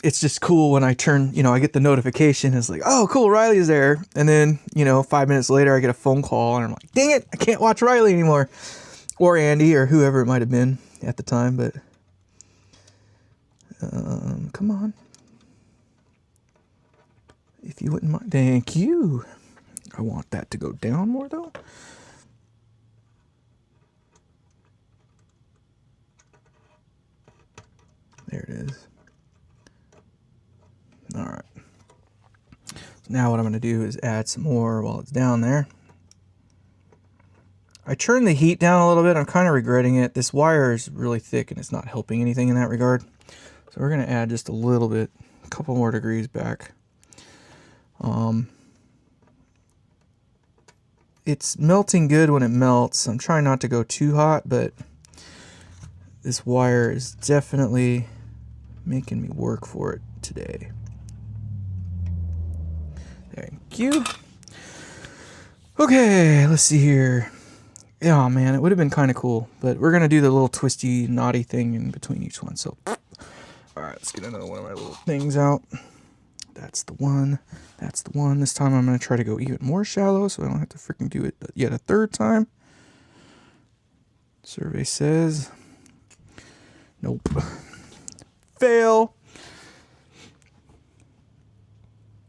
it's just cool when I turn, I get the notification. It's like, oh, cool, Riley's there. And then, 5 minutes later, I get a phone call, and I'm like, dang it, I can't watch Riley anymore. Or Andy, or whoever it might have been at the time, but come on. If you wouldn't mind. Thank you. I want that to go down more, though. There it is. All right. So now what I'm going to do is add some more while it's down there. I turned the heat down a little bit. I'm kind of regretting it. This wire is really thick and it's not helping anything in that regard. So we're going to add just a little bit a couple more degrees back. It's melting good when it melts. I'm trying not to go too hot, but this wire is definitely making me work for it today. Thank you. Okay, let's see here. Yeah, man, it would have been kind of cool, but we're going to do the little twisty, knotty thing in between each one. So, all right, let's get another one of my little things out. That's the one. That's the one. This time I'm going to try to go even more shallow so I don't have to freaking do it yet a third time. Survey says, nope. Fail.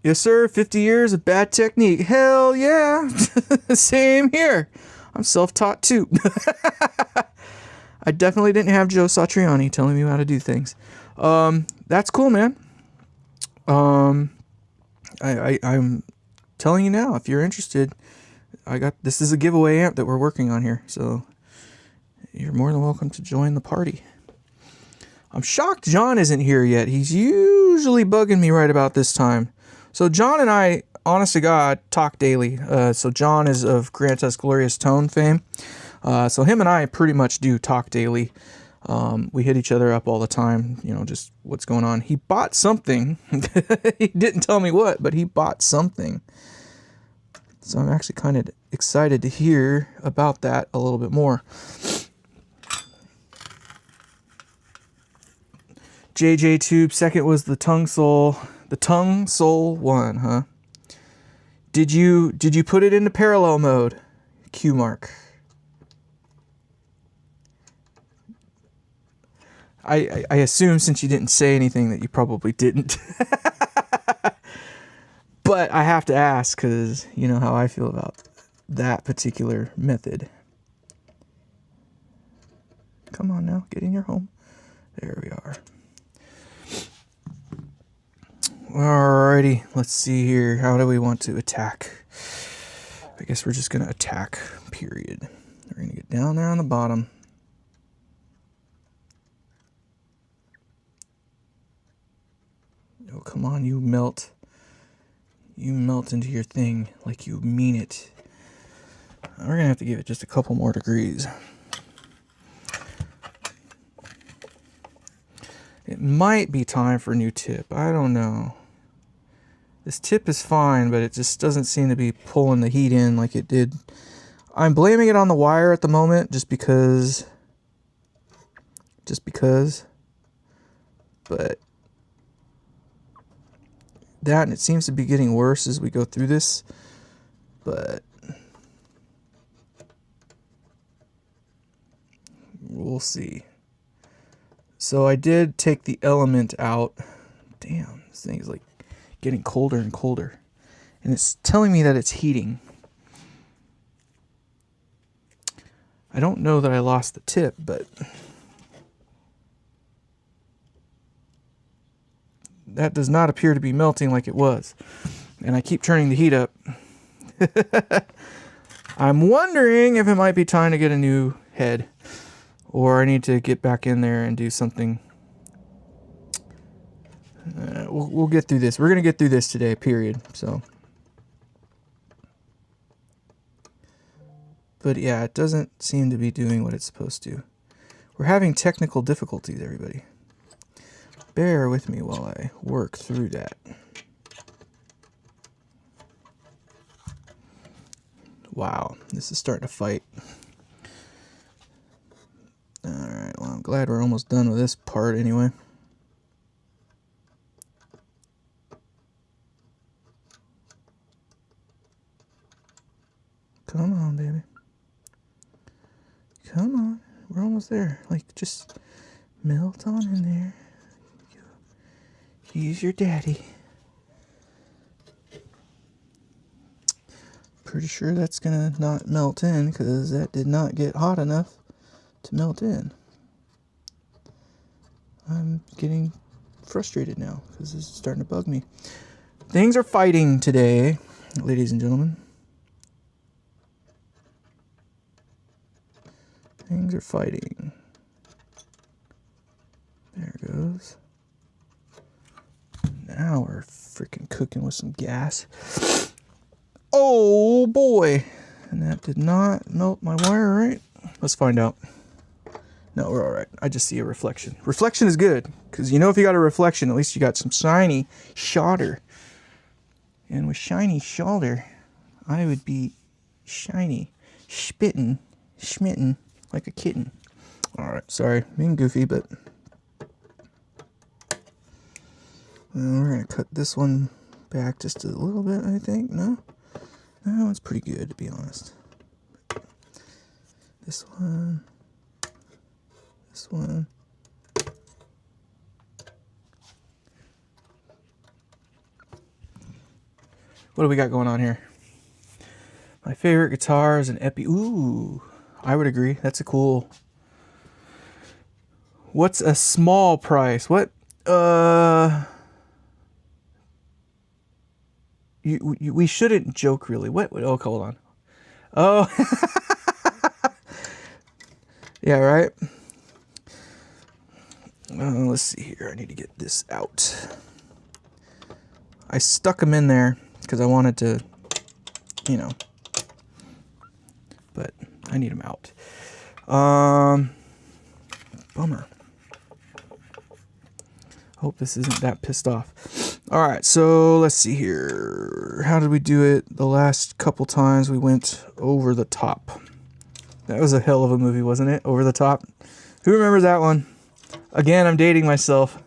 Yes, sir. 50 years of bad technique. Hell yeah. Same here. I'm self-taught too. I definitely didn't have Joe Satriani telling me how to do things. That's cool, man. I'm telling you now, if you're interested, this is a giveaway amp that we're working on here, so you're more than welcome to join the party. I'm shocked John isn't here yet. He's usually bugging me right about this time. So John and I, honest to God, talk daily. So John is of Grant Us Glorious Tone fame. So him and I pretty much do talk daily. We hit each other up all the time, you know, just what's going on. He bought something. He didn't tell me what, but he bought something. So I'm actually kind of excited to hear about that a little bit more. JJ Tube, second was the Tongue Soul. The Tongue Soul 1, huh? Did you put it into parallel mode? Q mark. I assume since you didn't say anything that you probably didn't. But I have to ask because you know how I feel about that particular method. Come on now, get in your home. There we are. Alrighty, let's see here. How do we want to attack? I guess we're just going to attack, period. We're going to get down there on the bottom. Oh, come on, you melt. You melt into your thing like you mean it. We're going to have to give it just a couple more degrees. It might be time for a new tip. I don't know. This tip is fine, but it just doesn't seem to be pulling the heat in like it did. I'm blaming it on the wire at the moment just because. But that, and it seems to be getting worse as we go through this. But we'll see. So I did take the element out. Damn, this thing is like getting colder and colder. And it's telling me that it's heating. I don't know that I lost the tip, but that does not appear to be melting like it was. And I keep turning the heat up. I'm wondering if it might be time to get a new head. Or I need to get back in there and do something. We'll get through this. We're going to get through this today, period. So, but yeah, it doesn't seem to be doing what it's supposed to. We're having technical difficulties, everybody. Bear with me while I work through that. Wow, this is starting to fight. Alright, well, I'm glad we're almost done with this part anyway. Come on, baby. Come on. We're almost there. Like, just melt on in there. He's your daddy. Pretty sure that's gonna not melt in because that did not get hot enough to melt in. I'm getting frustrated now because this is starting to bug me. Things are fighting today, ladies and gentlemen. Things are fighting. There it goes. Now we're freaking cooking with some gas. Oh boy. And that did not melt my wire, right? Let's find out. No, we're all right. I just see a reflection. Reflection is good, because you know if you got a reflection, at least you got some shiny solder. And with shiny solder, I would be shiny, schmitten, like a kitten. All right, sorry, being goofy, but we're gonna cut this one back just a little bit, I think. No, it's pretty good, to be honest. This one. What do we got going on here? My favorite guitar is an Epi. Ooh, I would agree. That's a cool. What's a small price? What? We shouldn't joke, really. What? Oh, hold on. Oh. Yeah, right. Let's see here. I need to get this out. I stuck them in there because I wanted to, you know, but I need them out. Bummer. Hope this isn't that pissed off. All right, so let's see here. How did we do it the last couple times we went over the top? That was a hell of a movie, wasn't it? Over the Top. Who remembers that one? Again, I'm dating myself.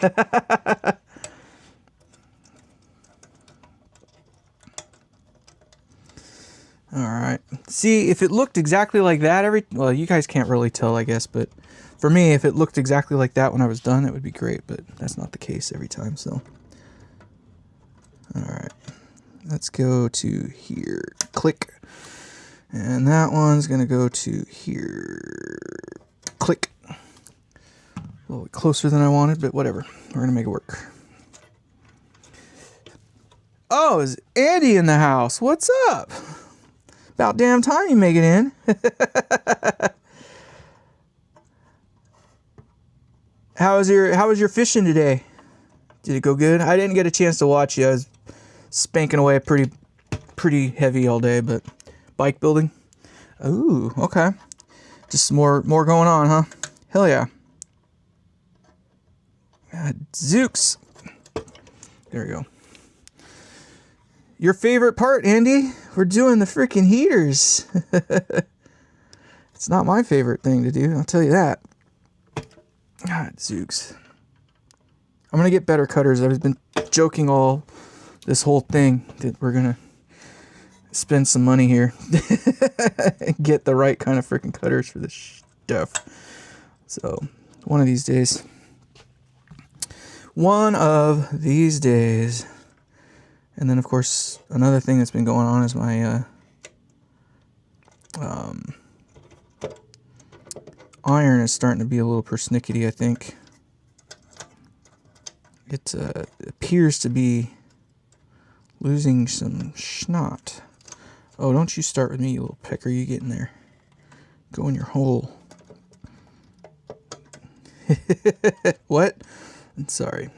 All right. See, if it looked exactly like that well, you guys can't really tell, I guess, but for me, if it looked exactly like that when I was done, it would be great, but that's not the case every time, so. All right. Let's go to here. Click. And that one's going to go to here. Click. A little bit closer than I wanted, but whatever. We're going to make it work. Oh, is Andy in the house? What's up? About damn time you make it in. How was your fishing today? Did it go good? I didn't get a chance to watch you. I was spanking away pretty heavy all day, but bike building. Ooh, okay. Just more going on, huh? Hell yeah. God, Zooks. There we go. Your favorite part, Andy? We're doing the freaking heaters. It's not my favorite thing to do, I'll tell you that. God, Zooks. I'm going to get better cutters. I've been joking all this whole thing that we're going to spend some money here and get the right kind of freaking cutters for this stuff. So, one of these days. And then, of course, another thing that's been going on is my iron is starting to be a little persnickety, I think. It appears to be losing some schnot. Oh, don't you start with me, you little pecker. You get in there. Go in your hole. What? I'm sorry.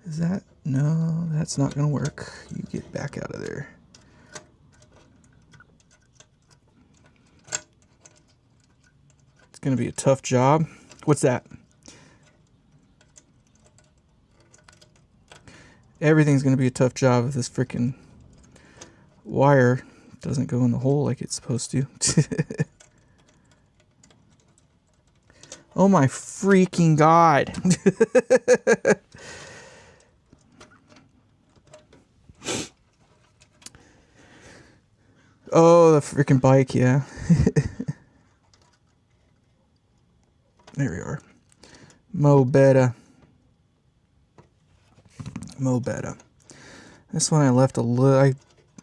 Is that? No, that's not going to work. You get back out of there. It's going to be a tough job. What's that? Everything's going to be a tough job if this freaking wire doesn't go in the hole like it's supposed to. Oh my freaking God. Oh, the freaking bike, yeah. There we are. Mo better. This one I left a little, I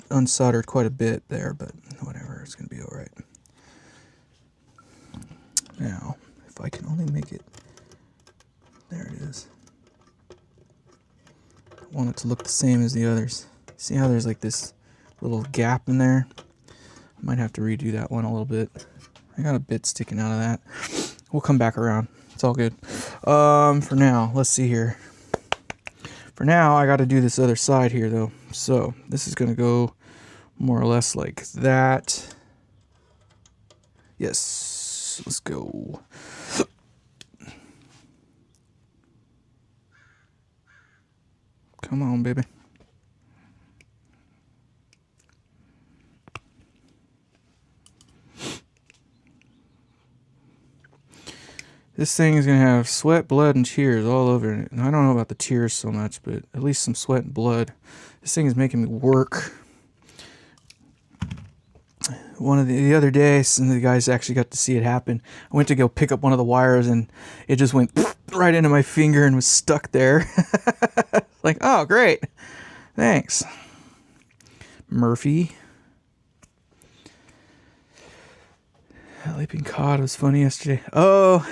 unsoldered quite a bit there, but whatever, it's going to be all right. Now, if I can only make it, there it is. I want it to look the same as the others. See how there's like this little gap in there? I might have to redo that one a little bit. I got a bit sticking out of that. We'll come back around. It's all good. For now, let's see here. For now, I got to do this other side here, though. So this is going to go more or less like that. Yes, let's go. Come on, baby. This thing is going to have sweat, blood, and tears all over it. And I don't know about the tears so much, but at least some sweat and blood. This thing is making me work. One of the other day, some of the guys actually got to see it happen. I went to go pick up one of the wires, and it just went right into my finger and was stuck there. Like, oh, great. Thanks, Murphy. Leaping cod was funny yesterday. Oh,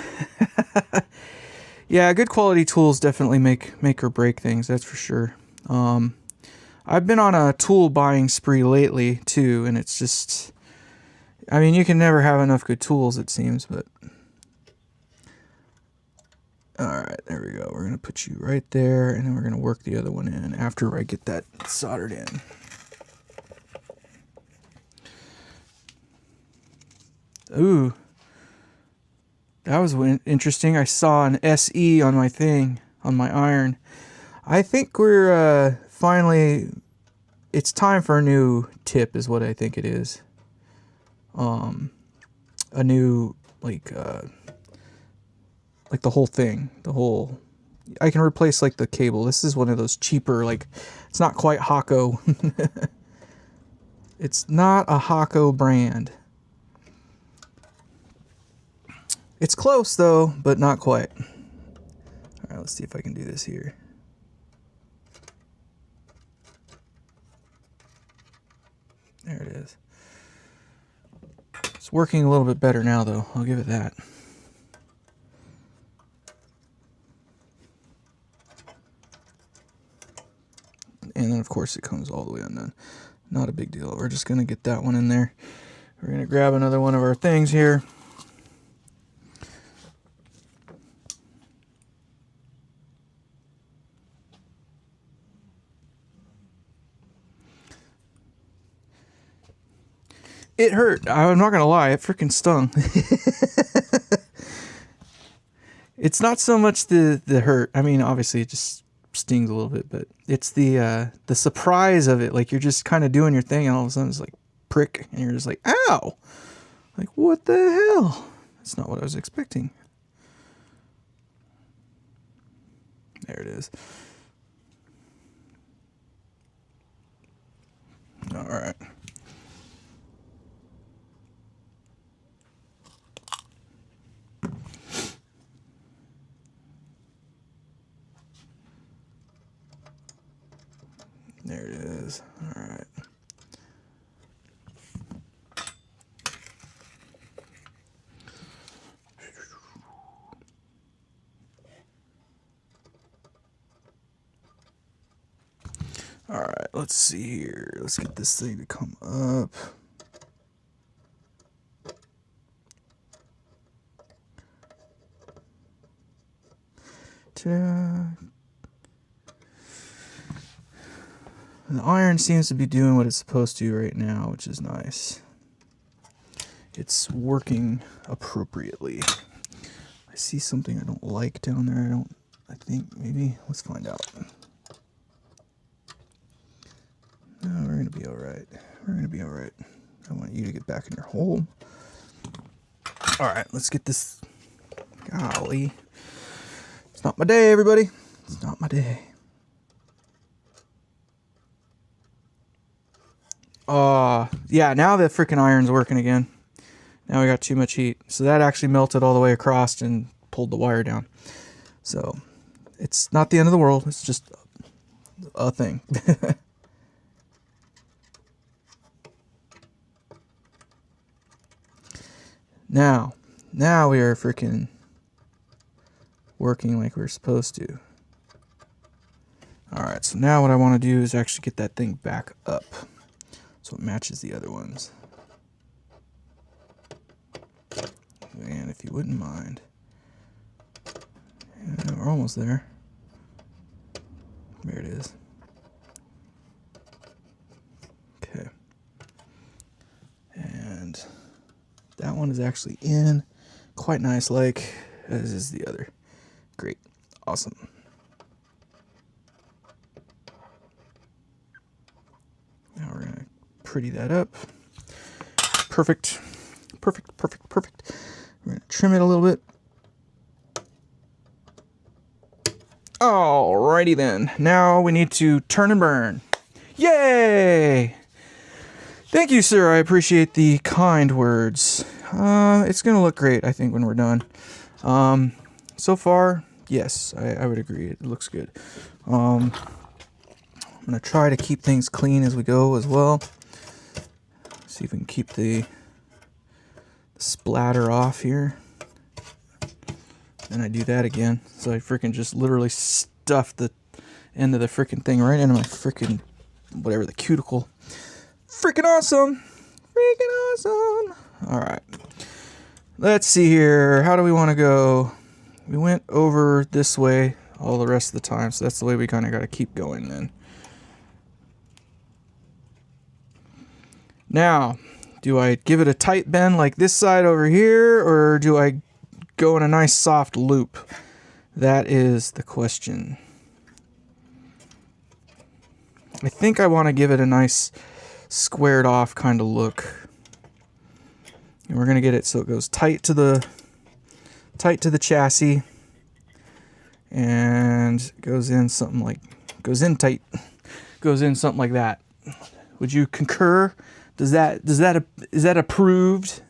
yeah, good quality tools definitely make or break things, that's for sure. I've been on a tool buying spree lately, too, and it's just... I mean, you can never have enough good tools, it seems, but... Alright, there we go. We're going to put you right there, and then we're going to work the other one in after I get that soldered in. Ooh. That was interesting. I saw an SE on my thing, on my iron. I think we're finally... It's time for a new tip, is what I think it is. A new, like the whole thing, I can replace like the cable. This is one of those cheaper, like, it's not quite Hakko. It's not a Hakko brand. It's close though, but not quite. All right, let's see if I can do this here. There it is. It's working a little bit better now, though. I'll give it that. And then, of course, it comes all the way undone. Not a big deal. We're just going to get that one in there. We're going to grab another one of our things here. It hurt. I'm not going to lie. It freaking stung. It's not so much the hurt. I mean, obviously it just stings a little bit, but it's the surprise of it. Like, you're just kind of doing your thing, and all of a sudden it's like prick, and you're just like, ow! Like, what the hell? That's not what I was expecting. There it is. All right. There it is. All right. All right, let's see here. Let's get this thing to come up. The iron seems to be doing what it's supposed to right now, which is nice. It's working appropriately. I see something I don't like down there. I think maybe, let's find out. No, we're gonna be all right. We're gonna be all right. I want you to get back in your hole. All right, let's get this. Golly. It's not my day, everybody. It's not my day. Yeah, now the freaking iron's working again. Now we got too much heat. So that actually melted all the way across and pulled the wire down. So it's not the end of the world. It's just a thing. Now we are freaking working like we're supposed to. Alright, so now what I want to do is actually get that thing back up so it matches the other ones. And if you wouldn't mind. We're almost there. There it is. Okay. And that one is actually in quite nice, like as is the other. Great. Awesome. Now we're gonna pretty that up. Perfect. Perfect, perfect, perfect. We're gonna trim it a little bit. Alrighty then. Now we need to turn and burn. Yay! Thank you, sir. I appreciate the kind words. It's gonna look great, I think, when we're done. So far, yes, I would agree. It looks good. I'm gonna try to keep things clean as we go as well. See if we can keep the splatter off here. And I do that again. So I freaking just literally stuff the end of the freaking thing right into my freaking, whatever, the cuticle. Freaking awesome. Freaking awesome. All right. Let's see here. How do we want to go? We went over this way all the rest of the time. So that's the way we kind of got to keep going then. Now, do I give it a tight bend like this side over here, or do I go in a nice soft loop? That is the question. I think I want to give it a nice squared off kind of look. And we're going to get it so it goes tight to the chassis and goes in something like tight. Goes in something like that. Would you concur? Is that approved?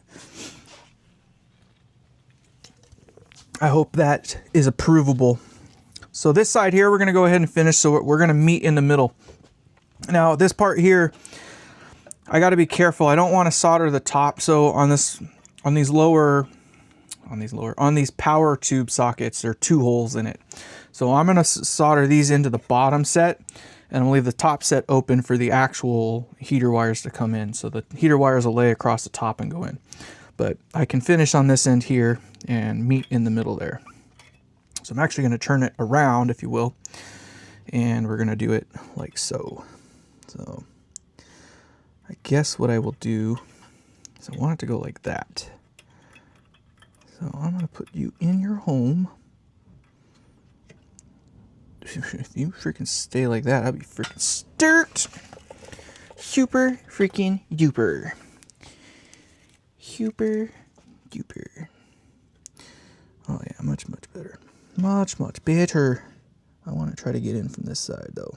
I hope that is approvable. So this side here, we're going to go ahead and finish. So we're going to meet in the middle. Now this part here, I got to be careful. I don't want to solder the top. So on these power tube sockets, there are 2 holes in it. So I'm going to solder these into the bottom set, and I'll leave the top set open for the actual heater wires to come in. So the heater wires will lay across the top and go in. But I can finish on this end here and meet in the middle there. So I'm actually going to turn it around, if you will, and we're going to do it like so. So I guess what I will do is I want it to go like that. So I'm going to put you in your home. If you freaking stay like that, I'll be freaking stoked. Super freaking duper. Super duper. Oh yeah, much, much better. Much, much better. I want to try to get in from this side though.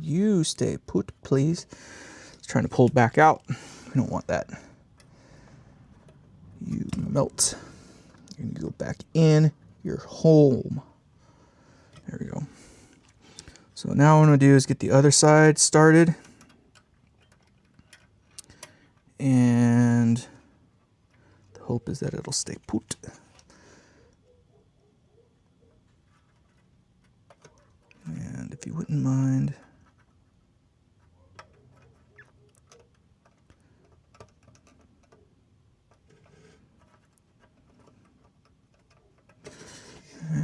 You stay put, please. It's trying to pull back out. We don't want that. You melt. You're going to go back in your home. There we go. So now what I'm going to do is get the other side started. And the hope is that it'll stay put. And if you wouldn't mind,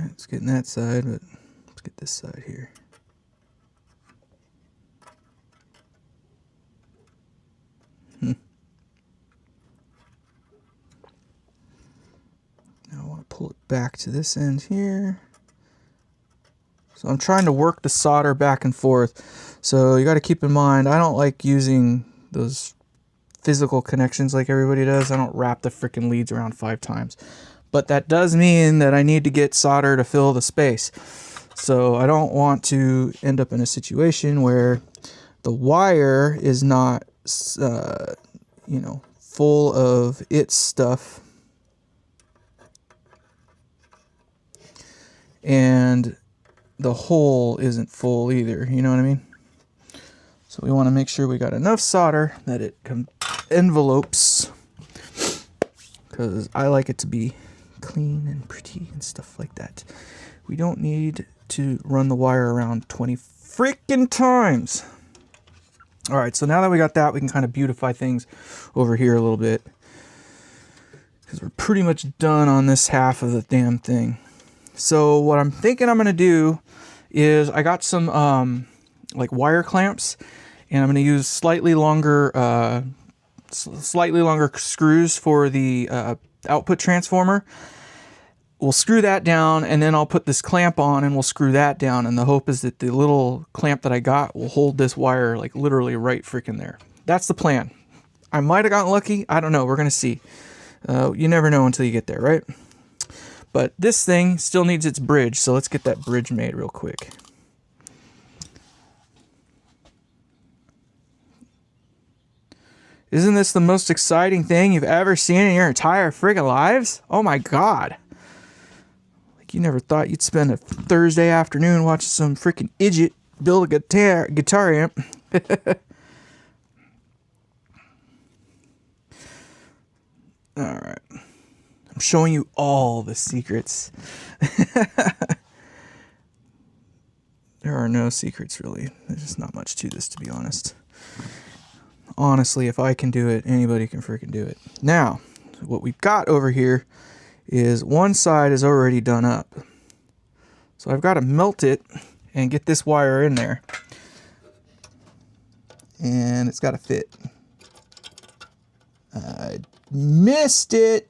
let's get in that side, but let's get this side here. Now I want to pull it back to this end here. So I'm trying to work the solder back and forth. So you got to keep in mind, I don't like using those physical connections like everybody does. I don't wrap the freaking leads around 5 times. But that does mean that I need to get solder to fill the space. So I don't want to end up in a situation where the wire is not, full of its stuff. And the hole isn't full either, you know what I mean? So we want to make sure we got enough solder that it envelopes, because I like it to be clean and pretty and stuff like that. We don't need to run the wire around 20 freaking times. All right, so now that we got that, we can kind of beautify things over here a little bit. because we're pretty much done on this half of the damn thing. So what I'm thinking I'm going to do is I got some like wire clamps, and I'm going to use slightly longer screws for the output transformer. We'll screw that down, and then I'll put this clamp on and we'll screw that down, and the hope is that the little clamp that I got will hold this wire like literally right freaking there. That's the plan. I might have gotten lucky. I don't know. We're going to see. You never know until you get there, right? But this thing still needs its bridge, so let's get that bridge made real quick. Isn't this the most exciting thing you've ever seen in your entire friggin' lives? Oh my god. Like you never thought you'd spend a Thursday afternoon watching some freaking idiot build a guitar amp. Alright. I'm showing you all the secrets. There are no secrets, really. There's just not much to this, to be honest. Honestly, if I can do it, anybody can freaking do it. Now, what we've got over here is one side is already done up. So I've got to melt it and get this wire in there. And it's got to fit. I missed it.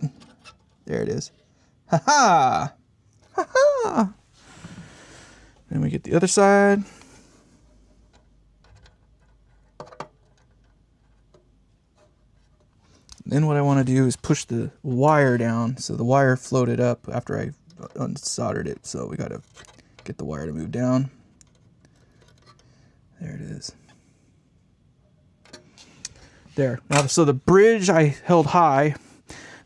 There it is. Ha-ha! Ha-ha! Then we get the other side. Then what I want to do is push the wire down so the wire floated up after I unsoldered it. So we got to get the wire to move down. There it is. There. Now, so the bridge I held high.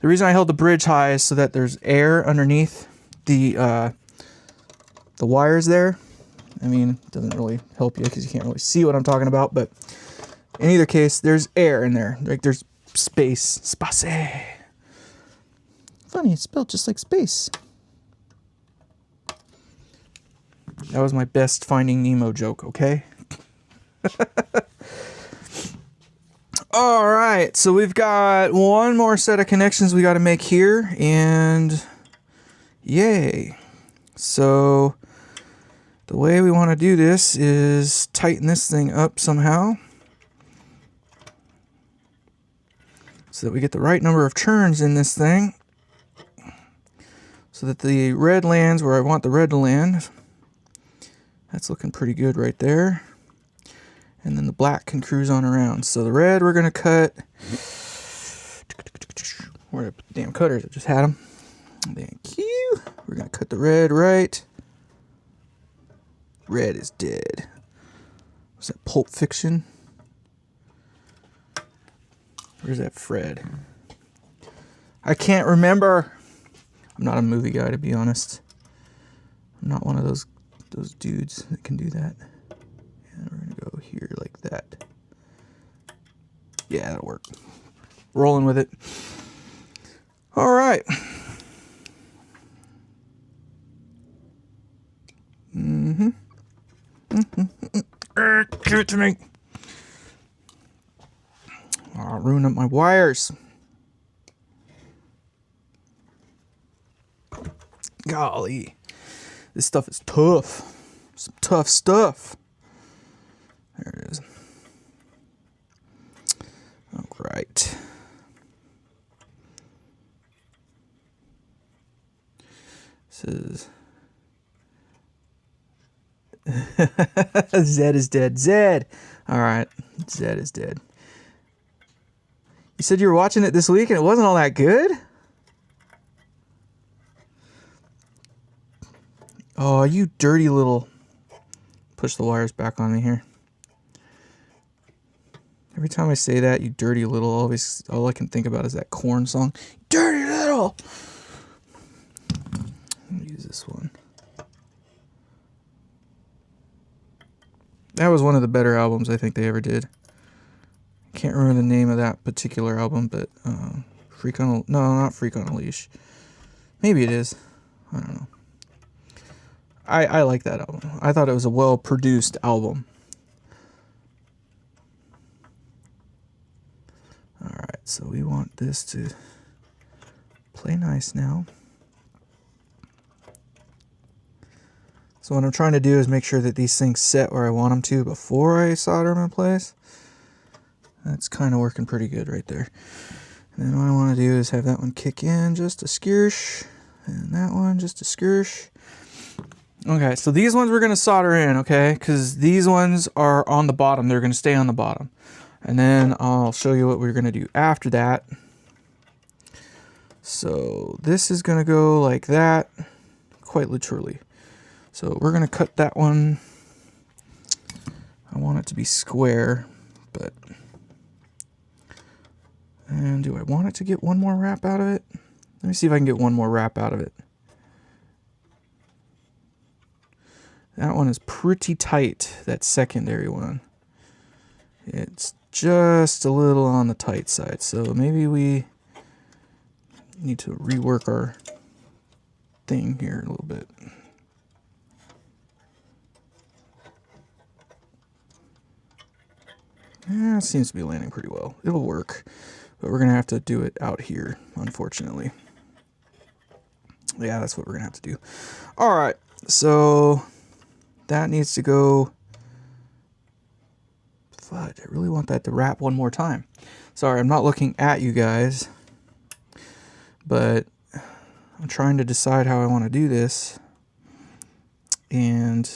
The reason I held the bridge high is so that there's air underneath the wires there. I mean, it doesn't really help you because you can't really see what I'm talking about, but in either case, there's air in there. Like there's space. Space. Funny, it's spelled just like space. That was my best Finding Nemo joke, okay? All right, so we've got one more set of connections we got to make here, and yay. So the way we want to do this is tighten this thing up somehow so that we get the right number of turns in this thing so that the red lands where I want the red to land. That's looking pretty good right there. And then the black can cruise on around. So the red we're going to cut. Where are the damn cutters? I just had them. Thank you. We're going to cut the red right. Red is dead. Was that Pulp Fiction? Where's that Fred? I can't remember. I'm not a movie guy, to be honest. I'm not one of those dudes that can do that. And we're going to go here like that. Yeah, that'll work. Rolling with it. All right. Give it to me. I'll ruin up my wires. Golly. This stuff is tough. Some tough stuff. There it is. All right. This is... Zed is dead. Zed! Alright. Zed is dead. You said you were watching it this week and it wasn't all that good? Oh, you dirty little... Push the wires back on me here. Every time I say that, you dirty little, all I can think about is that Korn song. Dirty little! Let me use this one. That was one of the better albums I think they ever did. Can't remember the name of that particular album, but Freak on a... No, not Freak on a Leash. Maybe it is. I don't know. I like that album. I thought it was a well-produced album. Alright, so we want this to Play nice now. So what I'm trying to do is make sure that these things set where I want them to before I solder them in place. That's kind of working pretty good right there. And then what I want to do is have that one kick in just a skirsh, and that one just a skirsh. Okay, so these ones we're going to solder in, okay? Because these ones are on the bottom. They're going to stay on the bottom. And then I'll show you what we're going to do after that. So this is going to go like that, quite literally. So we're going to cut that one. I want it to be square, but... And do I want it to get one more wrap out of it? Let me see if I can get one more wrap out of it. That one is pretty tight, that secondary one. It's just a little on the tight side, so maybe we need to rework our thing here a little bit. Yeah, it seems to be landing pretty well. It'll work, but we're going to have to do it out here, unfortunately. Yeah, that's what we're going to have to do. All right, so that needs to go. Fudge, I really want that to wrap one more time. Sorry, I'm not looking at you guys, but I'm trying to decide how I want to do this and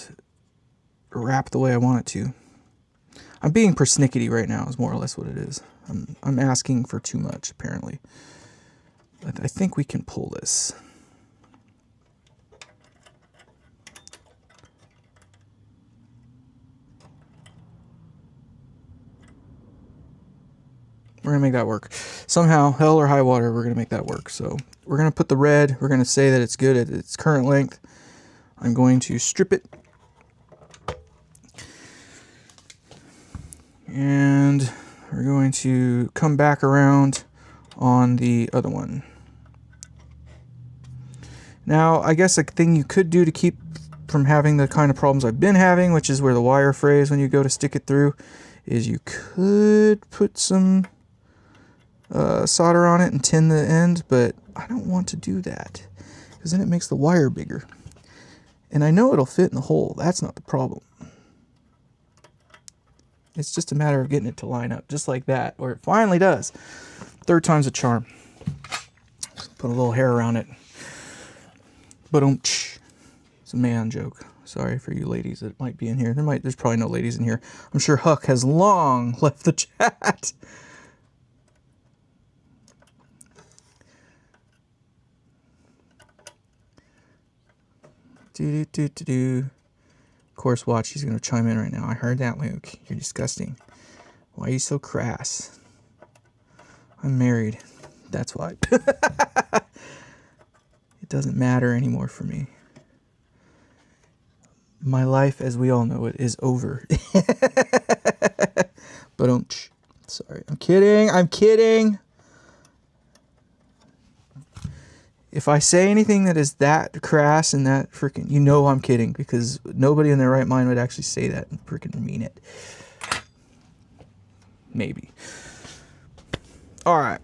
wrap the way I want it to. I'm being persnickety right now is more or less what it is. I'm asking for too much, apparently. But I think we can pull this. We're going to make that work. Somehow, hell or high water, we're going to make that work. So we're going to put the red. We're going to say that it's good at its current length. I'm going to strip it. And we're going to come back around on the other one. Now, I guess a thing you could do to keep from having the kind of problems I've been having, which is where the wire frays when you go to stick it through, is you could put some solder on it and tin the end, but I don't want to do that because then it makes the wire bigger. And I know it'll fit in the hole. That's not the problem. It's just a matter of getting it to line up, just like that, or it finally does. Third time's a charm. Put a little hair around it. Ba-dum-tsh. It's a man joke. Sorry for you ladies that might be in here. There's probably no ladies in here. I'm sure Huck has long left the chat. Do-do-do-do-do. Of course, watch, he's going to chime in right now. I heard that, Luke. You're disgusting. Why are you so crass? I'm married. That's why. It doesn't matter anymore for me. My life, as we all know it, is over. But don't. Sorry, I'm kidding. I'm kidding. If I say anything that is that crass and that freaking, you know I'm kidding, because nobody in their right mind would actually say that and freaking mean it. Maybe. All right.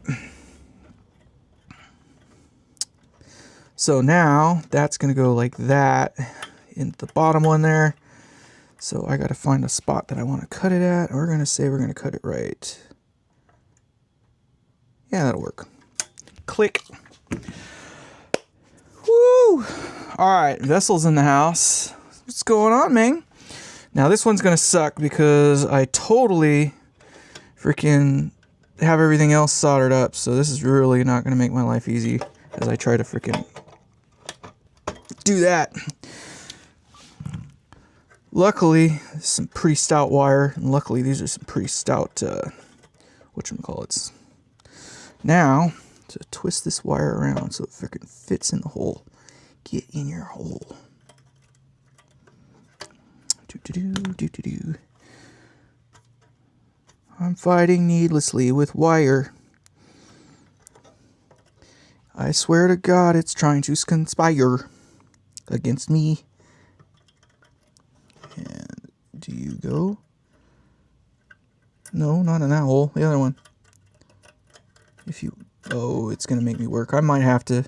So now that's going to go like that into the bottom one there. So I got to find a spot that I want to cut it at. We're going to say we're going to cut it right. Yeah, that'll work. Click. Woo! All right, Vessel's in the house. What's going on, man? Now this one's gonna suck because I totally freaking have everything else soldered up. So this is really not gonna make my life easy as I try to freaking do that. Luckily, some pretty stout wire, and luckily these are some pretty stout whatchamacallits. Now, to twist this wire around so it freaking fits in the hole. Get in your hole. Do-do-do. I'm fighting needlessly with wire. I swear to God it's trying to conspire against me. And do you go? No, not in that hole. The other one. If you Oh, it's gonna make me work. I might have to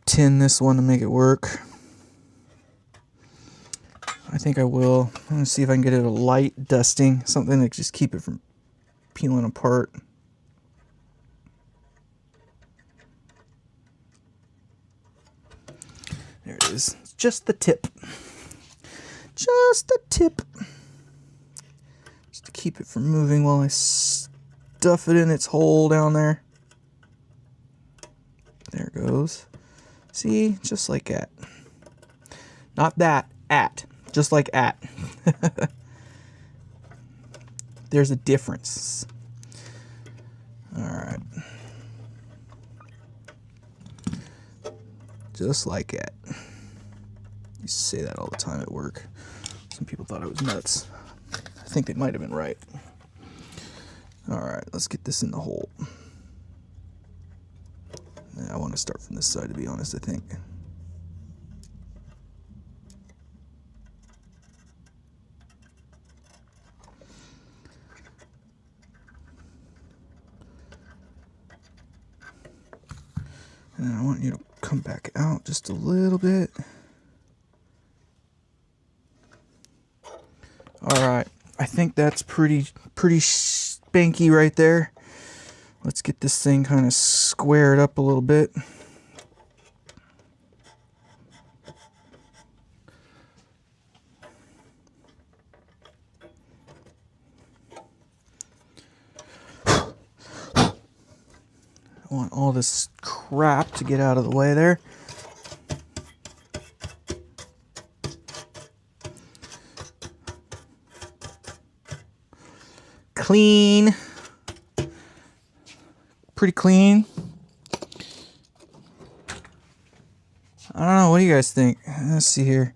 tin this one to make it work. I think I will. I'm gonna see if I can get it a light dusting, something to just keep it from peeling apart. There it is. It's just the tip. Just the tip. Just to keep it from moving while I stuff it in its hole down there. There it goes. See? Just like at. Not that. At. Just like at. There's a difference. Alright. Just like it. I used to say that all the time at work. Some people thought I was nuts. I think they might have been right. Alright, let's get this in the hole. Yeah, I want to start from this side, to be honest, I think. And I want you to come back out just a little bit. Alright, I think that's pretty spanky right there. Let's get this thing kind of squared up a little bit. I want all this crap to get out of the way there. Clean. Pretty clean. I don't know, what do you guys think? Let's see here.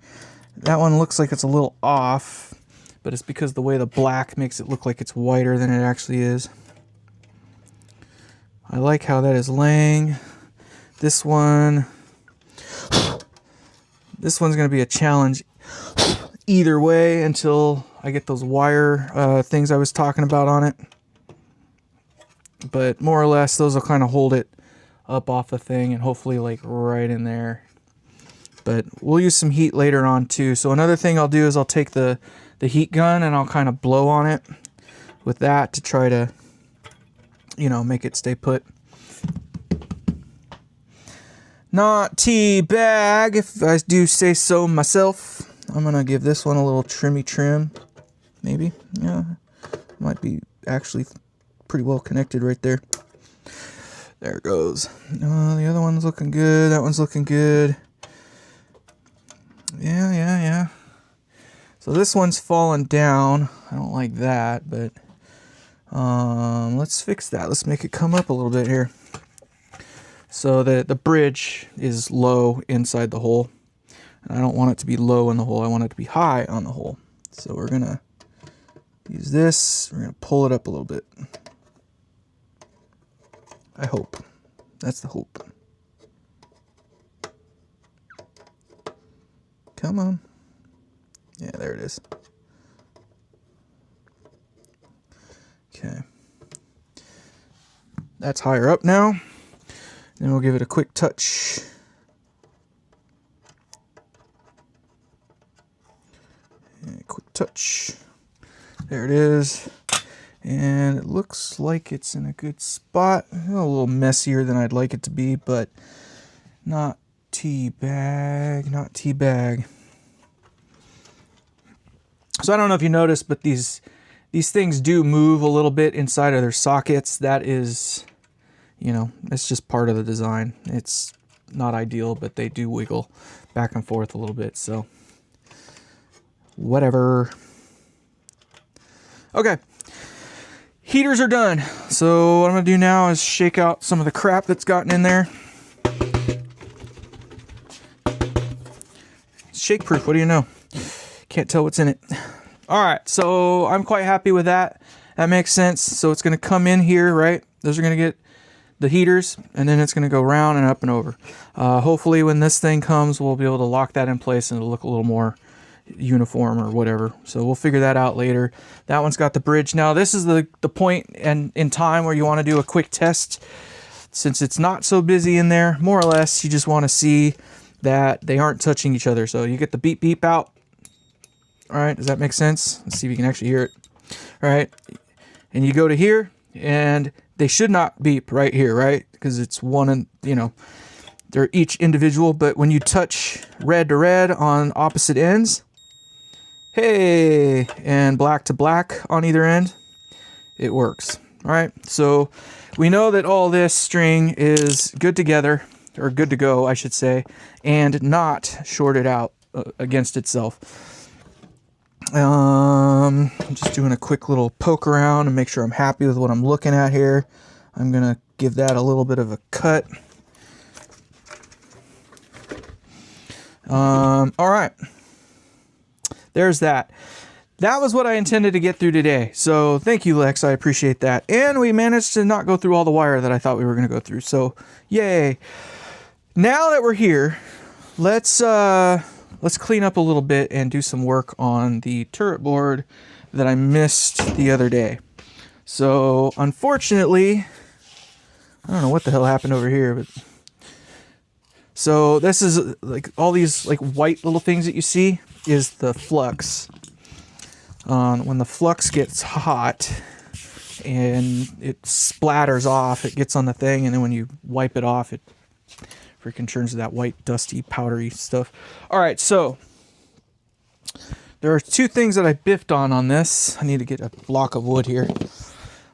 That one looks like it's a little off, but it's because the way the black makes it look like it's whiter than it actually is. I like how that is laying. This one's going to be a challenge either way until I get those wire things I was talking about on it. But more or less, those will kind of hold it up off the thing and hopefully like right in there. But we'll use some heat later on too. So another thing I'll do is I'll take the heat gun and I'll kind of blow on it with that to try to, you know, make it stay put. Not teabag, if I do say so myself. I'm gonna give this one a little trimmy trim, maybe. Yeah, might be actually pretty well connected right there. There it goes. The other one's looking good. That one's looking good. Yeah. So this one's falling down. I don't like that, but let's fix that. Let's make it come up a little bit here. So the bridge is low inside the hole. And I don't want it to be low in the hole. I want it to be high on the hole. So we're going to use this. We're going to pull it up a little bit. I hope. That's the hope. Come on. Yeah, there it is. Okay. That's higher up now. Then we'll give it a quick touch. Quick touch. There it is. And it looks like it's in a good spot. A little messier than I'd like it to be, but not teabag, not teabag. So I don't know if you noticed, but these things do move a little bit inside of their sockets. That is, you know, it's just part of the design. It's not ideal, but they do wiggle back and forth a little bit, so whatever. Okay. Heaters are done. So what I'm going to do now is shake out some of the crap that's gotten in there. It's shake proof, what do you know? Can't tell what's in it. All right, so I'm quite happy with that. That makes sense. So it's going to come in here, right? Those are going to get the heaters, and then it's going to go round and up and over. Hopefully when this thing comes, we'll be able to lock that in place and it'll look a little more uniform or whatever. So we'll figure that out later. That one's got the bridge. Now this is the point in time where you want to do a quick test since it's not so busy in there, more or less, you just want to see that they aren't touching each other. So you get the beep beep out. All right, does that make sense? Let's see if you can actually hear it. All right, and you go to here, and they should not beep right here, right? Because it's one, and you know, they're each individual. But when you touch red to red on opposite ends, hey, and black to black on either end, it works. All right, so we know that all this string is good together, or good to go, I should say, and not shorted out against itself. I'm just doing a quick little poke around and make sure I'm happy with what I'm looking at here. I'm gonna give that a little bit of a cut. All right, there's that. That was what I intended to get through today. So thank you, Lex. I appreciate that. And we managed to not go through all the wire that I thought we were going to go through. So yay. Now that we're here, let's clean up a little bit and do some work on the turret board that I missed the other day. So unfortunately, I don't know what the hell happened over here, but so this is like all these like white little things that you see is the flux. When the flux gets hot and it splatters off, it gets on the thing, and then when you wipe it off, it freaking turns to that white, dusty, powdery stuff. All right, so there are two things that I biffed on this. I need to get a block of wood here,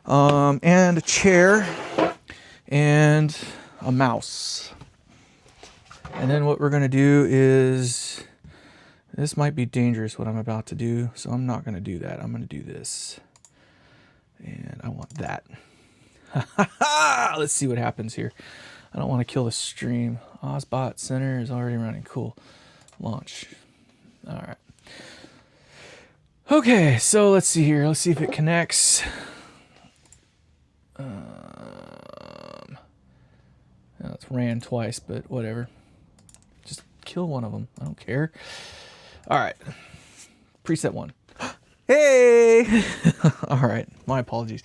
and a chair, and a mouse. And then what we're going to do is... This might be dangerous what I'm about to do, so I'm not going to do that. I'm going to do this. And I want that. Let's see what happens here. I don't want to kill the stream. Ozbot Center is already running. Cool. Launch. All right. Okay, so let's see here. Let's see if it connects. It's ran twice, but whatever. Just kill one of them. I don't care. All right, preset 1. Hey! All right, my apologies.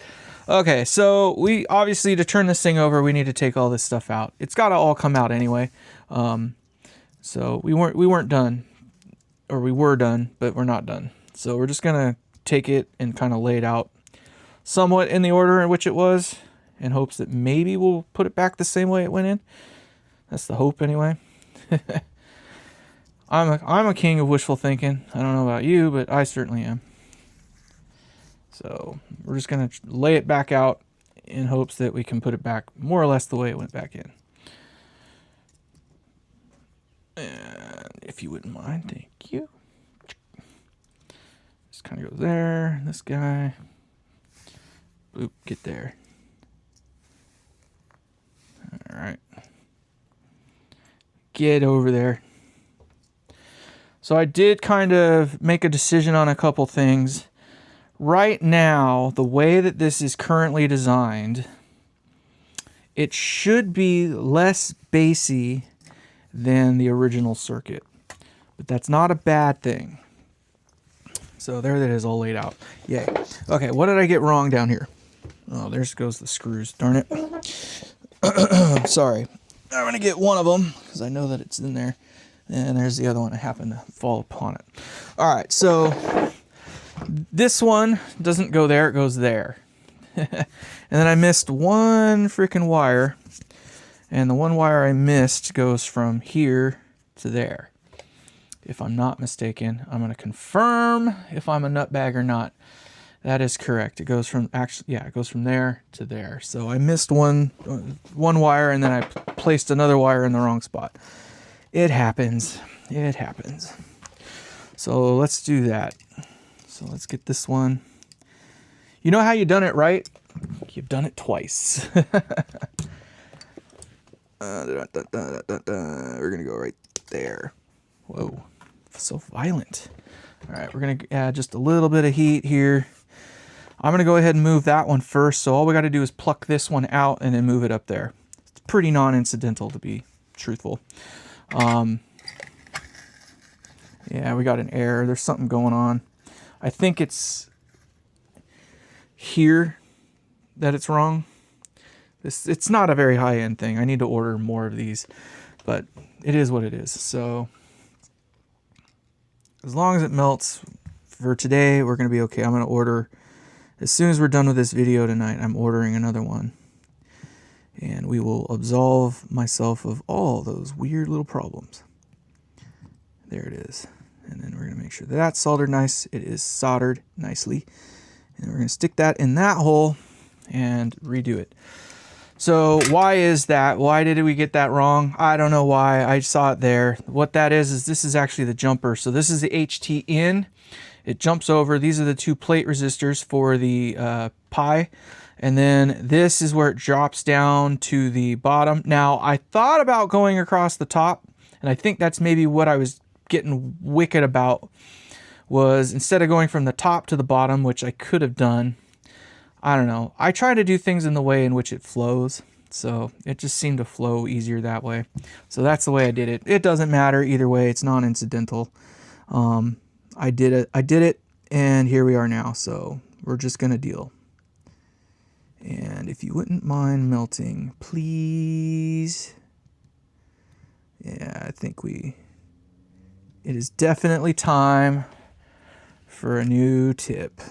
Okay, so we obviously, to turn this thing over, we need to take all this stuff out. It's got to all come out anyway. So we weren't done, or we were done, but we're not done. So we're just gonna take it and kind of lay it out somewhat in the order in which it was, in hopes that maybe we'll put it back the same way it went in. That's the hope anyway. I'm a king of wishful thinking. I don't know about you, but I certainly am. So we're just going to lay it back out in hopes that we can put it back more or less the way it went back in. And if you wouldn't mind, thank you. Just kind of goes there. This guy. Boop, get there. All right. Get over there. So I did kind of make a decision on a couple things. Right now, the way that this is currently designed, it should be less bassy than the original circuit. But that's not a bad thing. So there that is all laid out. Yay. Okay, what did I get wrong down here? Oh, there goes the screws. Darn it. Sorry. I'm going to get one of them because I know that it's in there. And there's the other one. I happen to fall upon it. All right, so this one doesn't go there. It goes there. And then I missed one freaking wire. And the one wire I missed goes from here to there. If I'm not mistaken, I'm going to confirm if I'm a nutbag or not. That is correct. It goes from it goes from there to there. So I missed one wire, and then I placed another wire in the wrong spot. It happens. It happens. So let's do that. So let's get this one. You know how you done it right? You've done it twice. We're gonna go right there. Whoa, so violent. All right, we're gonna add just a little bit of heat here. I'm gonna go ahead and move that one first. So all we got to do is pluck this one out and then move it up there. It's pretty non-incidental, to be truthful. Yeah, we got an error. There's something going on. I think it's here that it's wrong. It's not a very high-end thing. I need to order more of these, but it is what it is. So as long as it melts for today, we're going to be okay. I'm going to order, as soon as we're done with this video tonight, I'm ordering another one. And we will absolve myself of all those weird little problems. There it is. And then we're going to make sure that that's soldered nice. It is soldered nicely. And we're going to stick that in that hole and redo it. So why is that? Why did we get that wrong? I don't know why. I saw it there. What that is this is actually the jumper. So this is the HT in. It jumps over. These are the two plate resistors for the Pi. And then this is where it drops down to the bottom. Now, I thought about going across the top, and I think that's maybe what I was getting wicked about, was instead of going from the top to the bottom, which I could have done, I don't know. I try to do things in the way in which it flows, so it just seemed to flow easier that way. So that's the way I did it. It doesn't matter either way. It's non-incidental. I did it, and here we are now, so we're just going to deal. And if you wouldn't mind melting, please. Yeah, I think it is definitely time for a new tip.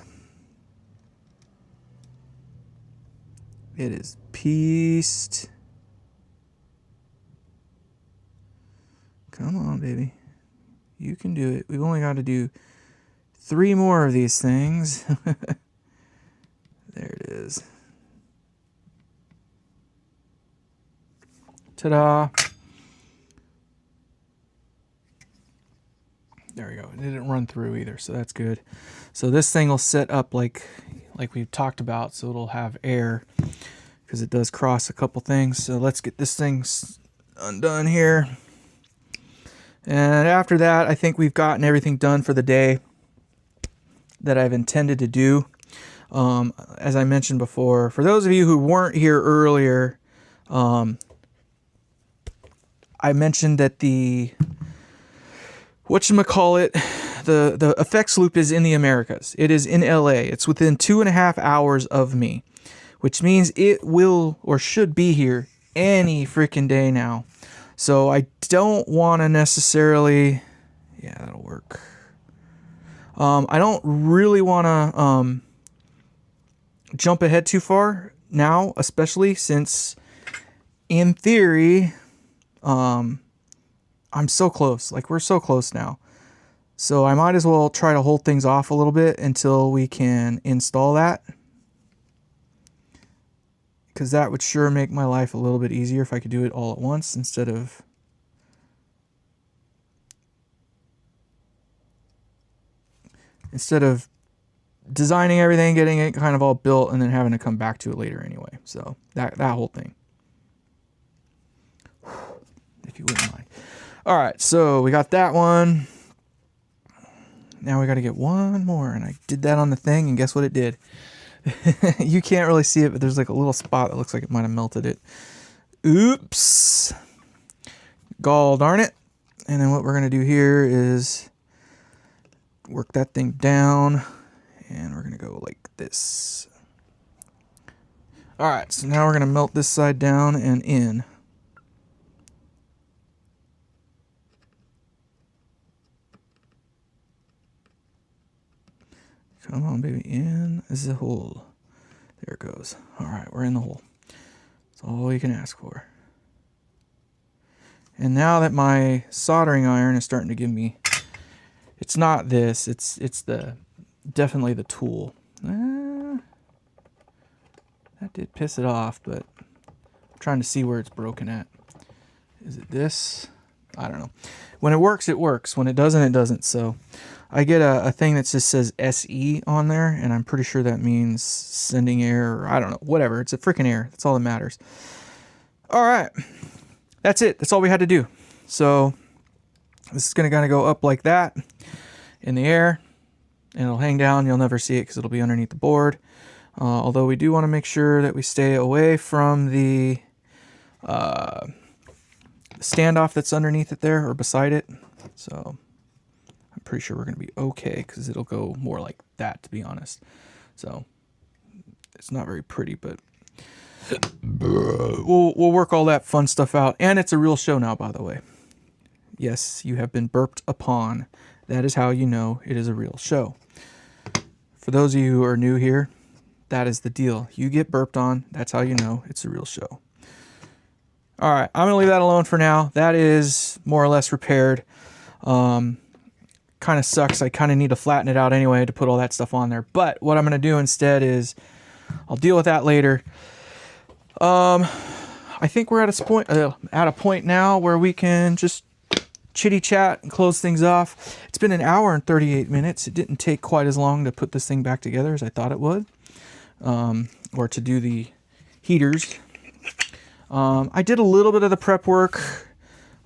It is pieced. Come on, baby. You can do it. We've only got to do 3 more of these things. There it is. Ta-da. There we go. It didn't run through either, so that's good. So this thing will set up like we've talked about, so it'll have air because it does cross a couple things. So let's get this thing undone here. And after that, I think we've gotten everything done for the day that I've intended to do. As I mentioned before, for those of you who weren't here earlier, I mentioned that the effects loop is in the Americas. It is in LA. It's within 2.5 hours of me, which means it will or should be here any freaking day now. So I don't want to necessarily, yeah, that'll work. I don't really want to jump ahead too far now, especially since in theory, I'm so close. Like, we're so close now. So I might as well try to hold things off a little bit until we can install that, because that would sure make my life a little bit easier if I could do it all at once instead of designing everything, getting it kind of all built, and then having to come back to it later anyway. So that whole thing, if you wouldn't mind. All right, so we got that one. Now we got to get one more, and I did that on the thing, and guess what it did? You can't really see it, but there's like a little spot that looks like it might have melted it. Oops. Gall darn it. And then what we're going to do here is work that thing down, and we're going to go like this. All right, so now we're going to melt this side down and in. Come on, baby, in is the hole. There it goes. All right, we're in the hole. That's all you can ask for. And now that my soldering iron is starting to give me, it's not this, it's definitely the tool. That did piss it off, but I'm trying to see where it's broken at. Is it this? I don't know. When it works, it works. When it doesn't, it doesn't. So I get a thing that just says SE on there, and I'm pretty sure that means sending air, or I don't know, whatever. It's a freaking air. That's all that matters. All right. That's it. That's all we had to do. So this is going to kind of go up like that in the air, and it'll hang down. You'll never see it because it'll be underneath the board. Although we do want to make sure that we stay away from the standoff that's underneath it there or beside it. So I'm pretty sure we're going to be okay because it'll go more like that, to be honest. So it's not very pretty, but We'll work all that fun stuff out. And it's a real show now, by the way. Yes, you have been burped upon. That is how you know it is a real show. For those of you who are new here, that is the deal. You get burped on, that's how you know it's a real show. All right, I'm going to leave that alone for now. That is more or less repaired. Kind of sucks. I kind of need to flatten it out anyway to put all that stuff on there. But what I'm going to do instead is I'll deal with that later. I think we're at a point now where we can just chitty chat and close things off. It's been an hour and 38 minutes. It didn't take quite as long to put this thing back together as I thought it would, or to do the heaters. I did a little bit of the prep work,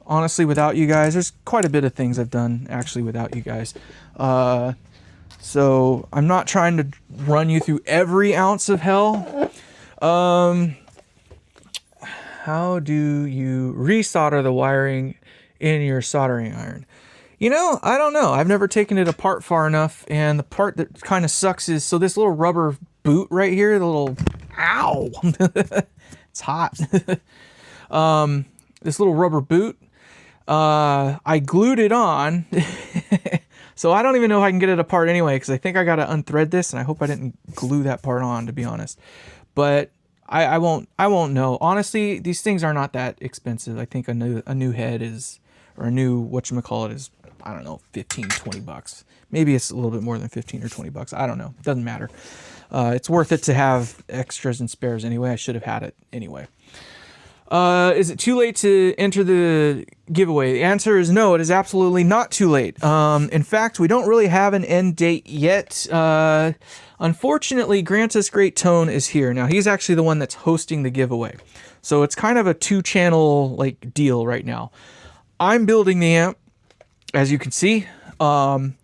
honestly, without you guys. There's quite a bit of things I've done actually without you guys. So I'm not trying to run you through every ounce of hell. How do you resolder the wiring in your soldering iron? You know, I don't know. I've never taken it apart far enough. And the part that kind of sucks is, so this little rubber boot right here, the little, ow, it's hot. This little rubber boot, I glued it on. So I don't even know if I can get it apart anyway, because I think I got to unthread this, and I hope I didn't glue that part on, to be honest. But I won't know. Honestly, these things are not that expensive. I think a new head is, or a new whatchamacallit is, I don't know, 15, 20 bucks. Maybe it's a little bit more than 15 or 20 bucks. I don't know. It doesn't matter. It's worth it to have extras and spares anyway. I should have had it anyway. Is it too late to enter the giveaway? The answer is no, it is absolutely not too late. In fact, we don't really have an end date yet. Unfortunately, Grant Us Great Tone is here. Now, he's actually the one that's hosting the giveaway. So it's kind of a two-channel like deal right now. I'm building the amp, as you can see. And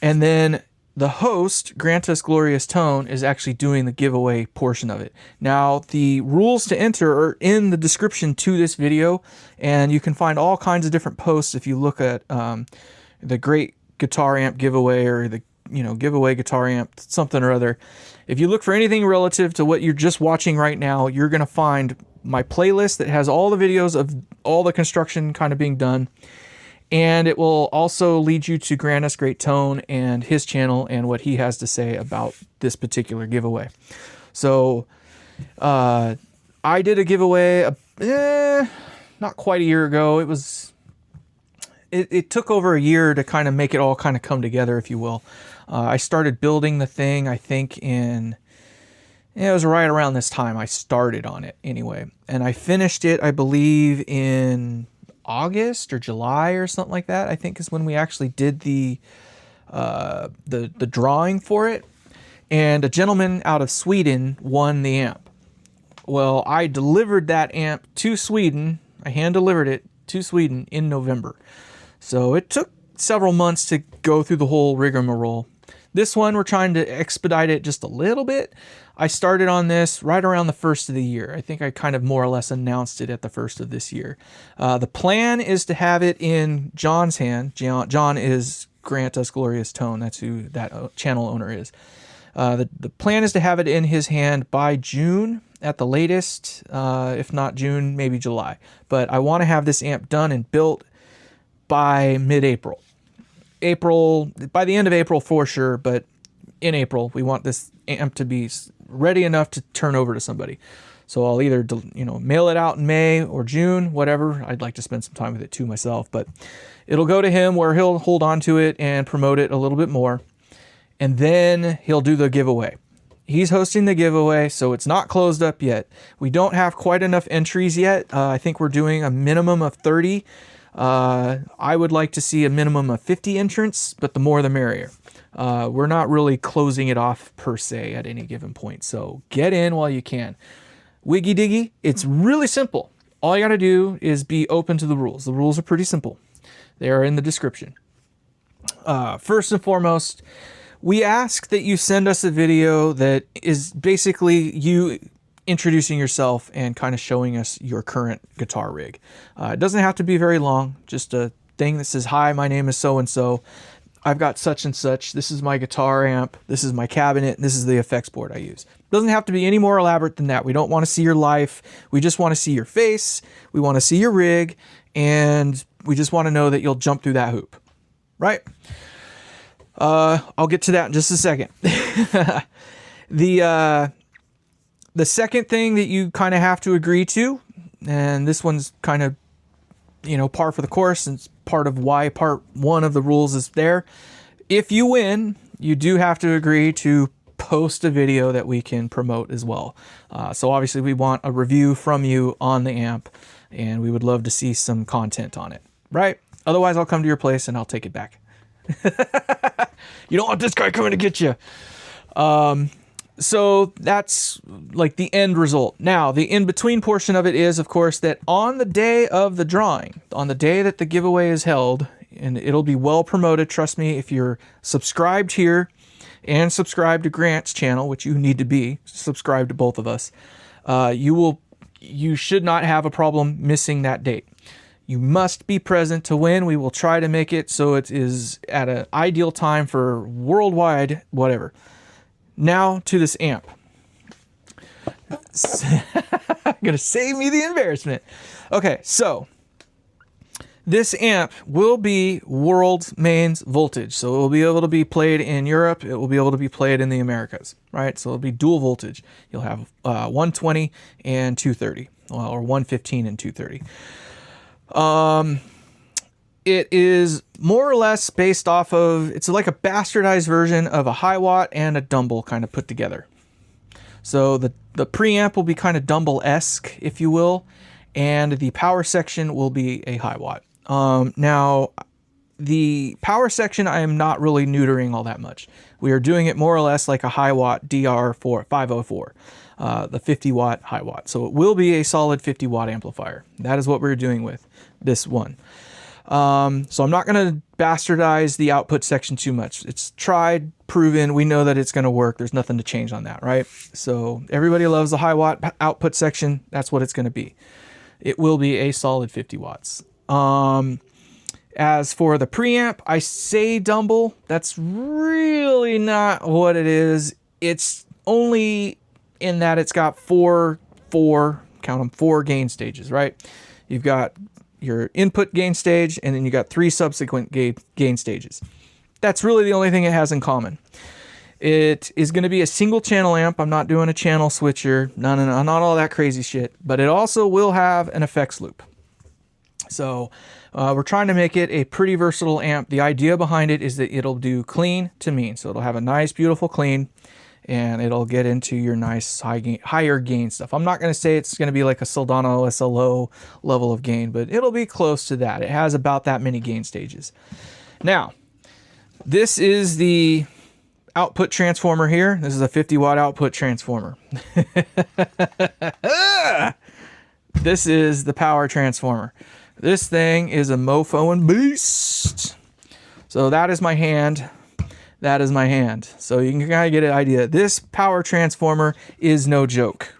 then the host, Grant Us Glorious Tone, is actually doing the giveaway portion of it. Now, the rules to enter are in the description to this video, and you can find all kinds of different posts if you look at the Great Guitar Amp giveaway, or the giveaway guitar amp, something or other. If you look for anything relative to what you're just watching right now, you're going to find my playlist that has all the videos of all the construction kind of being done. And it will also lead you to Grant Us Great Tone and his channel and what he has to say about this particular giveaway. So I did a giveaway not quite a year ago. It took over a year to kind of make it all kind of come together, if you will. I started building the thing, I think it was right around this time I started on it anyway. And I finished it, I believe, in August or July or something like that, I think, is when we actually did the drawing for it. And a gentleman out of Sweden won the amp. Well, I delivered that amp to Sweden. I hand delivered it to Sweden in November. So it took several months to go through the whole rigmarole. This one, we're trying to expedite it just a little bit. I started on this right around the first of the year. I think I kind of more or less announced it at the first of this year. The plan is to have it in John's hand. John is Grant Us Glorious Tone. That's who that channel owner is. The plan is to have it in his hand by June at the latest. If not June, maybe July. But I want to have this amp done and built by mid-April. By the end of April for sure, but in April, we want this amp to be ready enough to turn over to somebody. So I'll either, mail it out in May or June, whatever. I'd like to spend some time with it too myself, but it'll go to him where he'll hold on to it and promote it a little bit more. And then he'll do the giveaway. He's hosting the giveaway, so it's not closed up yet. We don't have quite enough entries yet. I think we're doing a minimum of 30. I would like to see a minimum of 50 entrants, but the more the merrier. We're not really closing it off per se at any given point, so get in while you can. Wiggy diggy, it's really simple. All you got to do is be open to the rules. The rules are pretty simple. They are in the description. First and foremost, we ask that you send us a video that is basically you introducing yourself and kind of showing us your current guitar rig. It doesn't have to be very long, just a thing that says, "Hi, my name is so-and-so. I've got such and such. This is my guitar amp. This is my cabinet. And this is the effects board I use. Doesn't have to be any more elaborate than that. We don't want to see your life. We just want to see your face. We want to see your rig. And we just want to know that you'll jump through that hoop. Right? I'll get to that in just a second. The second thing that you kind of have to agree to, and this one's kind of, you know, par for the course, and it's part of why part 1 of the rules is there. If you win, you do have to agree to post a video that we can promote as well. So obviously we want a review from you on the amp, and we would love to see some content on it, right? Otherwise I'll come to your place and I'll take it back. You don't want this guy coming to get you. So that's like the end result. Now, the in-between portion of it is, of course, that on the day of the drawing, on the day that the giveaway is held, and it'll be well promoted, trust me, if you're subscribed here and subscribed to Grant's channel, which you need to be, subscribed to both of us, you should not have a problem missing that date. You must be present to win. We will try to make it so it is at an ideal time for worldwide, whatever. Now to this amp. Gonna save me the embarrassment. Okay, so this amp will be world mains voltage. So it will be able to be played in Europe. It will be able to be played in the Americas, right? So it'll be dual voltage. You'll have 120 and 230, well, or 115 and 230. It is more or less based off of, it's like a bastardized version of a high watt and a Dumble kind of put together. So the preamp will be kind of Dumble-esque, if you will, and the power section will be a high watt. Now, the power section I am not really neutering all that much. We are doing it more or less like a high watt DR504, the 50 watt high watt. So it will be a solid 50 watt amplifier. That is what we're doing with this one. So I'm not going to bastardize the output section too much. It's tried, proven. We know that it's going to work. There's nothing to change on that, right? So everybody loves the high watt output section. That's what it's going to be. It will be a solid 50 watts. As for the preamp, I say Dumble. That's really not what it is. It's only in that it's got four, count them, 4 gain stages, right? You've got your input gain stage, and then you got 3 subsequent gain stages. That's really the only thing it has in common. It is going to be a single channel amp. I'm not doing a channel switcher. No, not all that crazy shit. But it also will have an effects loop. So we're trying to make it a pretty versatile amp. The idea behind it is that it'll do clean to mean. So it'll have a nice, beautiful clean, and it'll get into your nice higher gain stuff. I'm not going to say it's going to be like a Soldano SLO level of gain, but it'll be close to that. It has about that many gain stages. Now, this is the output transformer here. This is a 50 watt output transformer. This is the power transformer. This thing is a mofo and beast. So that is my hand. That is my hand. So you can kind of get an idea. This power transformer is no joke.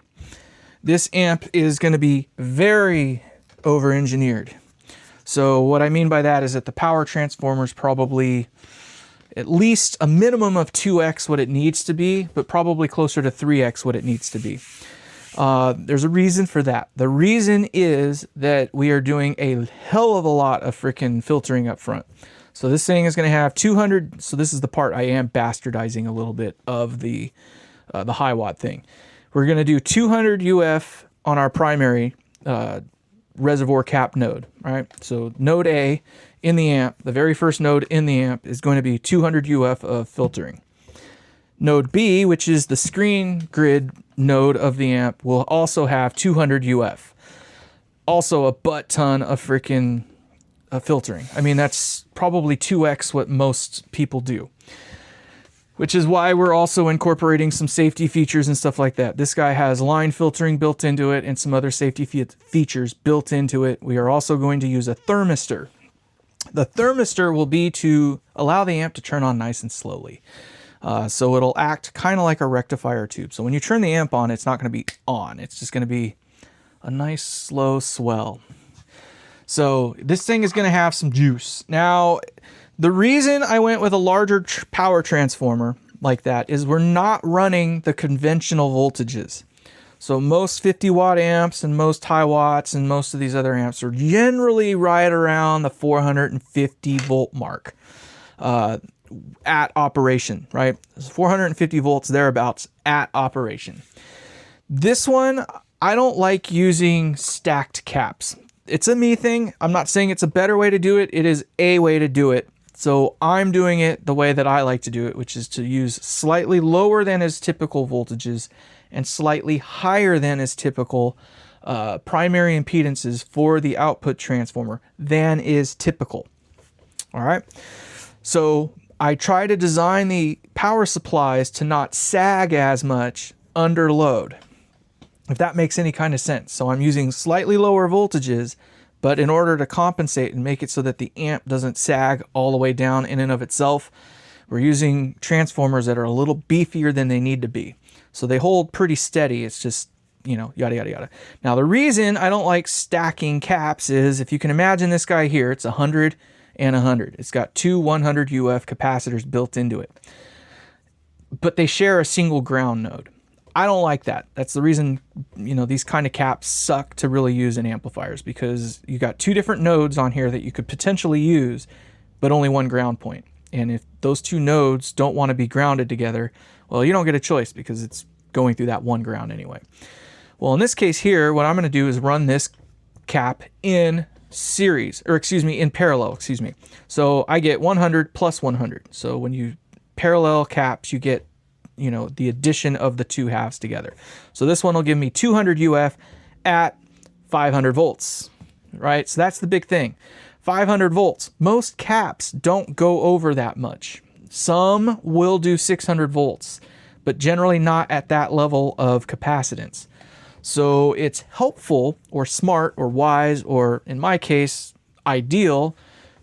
This amp is going to be very over-engineered. So what I mean by that is that the power transformer is probably at least a minimum of 2x what it needs to be, but probably closer to 3x what it needs to be. There's a reason for that. The reason is that we are doing a hell of a lot of freaking filtering up front. So this thing is going to have 200. So this is the part I am bastardizing a little bit of the high watt thing. We're going to do 200 UF on our primary reservoir cap node, right? So node A in the amp, the very first node in the amp, is going to be 200 UF of filtering. Node B, which is the screen grid node of the amp, will also have 200 UF. Also a butt ton of freaking filtering. I mean, that's probably 2x what most people do. Which is why we're also incorporating some safety features and stuff like that. This guy has line filtering built into it and some other safety features built into it. We are also going to use a thermistor. The thermistor will be to allow the amp to turn on nice and slowly. So it'll act kind of like a rectifier tube. So when you turn the amp on, it's not going to be on. It's just going to be a nice slow swell. So this thing is going to have some juice. Now, The reason I went with a larger power transformer like that is we're not running the conventional voltages. So most 50 watt amps and most high watts and most of these other amps are generally right around the 450 volt mark at operation, right? 450 volts thereabouts at operation. This one, I don't like using stacked caps. It's a me thing. I'm not saying it's a better way to do it. It is a way to do it. So I'm doing it the way that I like to do it, which is to use slightly lower than is typical voltages and slightly higher than is typical primary impedances for the output transformer than is typical. All right. So I try to design the power supplies to not sag as much under load, if that makes any kind of sense. So I'm using slightly lower voltages, but in order to compensate and make it so that the amp doesn't sag all the way down in and of itself, we're using transformers that are a little beefier than they need to be. So they hold pretty steady. It's just, you know, yada, yada, yada. Now, the reason I don't like stacking caps is, if you can imagine this guy here, it's 100 and 100. It's got two 100 UF capacitors built into it, but they share a single ground node. I don't like that. That's the reason, you know, these kind of caps suck to really use in amplifiers, because you got two different nodes on here that you could potentially use, but only one ground point. And if those two nodes don't want to be grounded together, well, you don't get a choice because it's going through that one ground anyway. Well, in this case here, what I'm going to do is run this cap in series, or excuse me, in parallel, excuse me. So I get 100 plus 100. So when you parallel caps, you get, you know, the addition of the two halves together. So this one will give me 200 UF at 500 volts, right? So that's the big thing. 500 volts. Most caps don't go over that much. Some will do 600 volts, but generally not at that level of capacitance. So it's helpful or smart or wise, or in my case, ideal,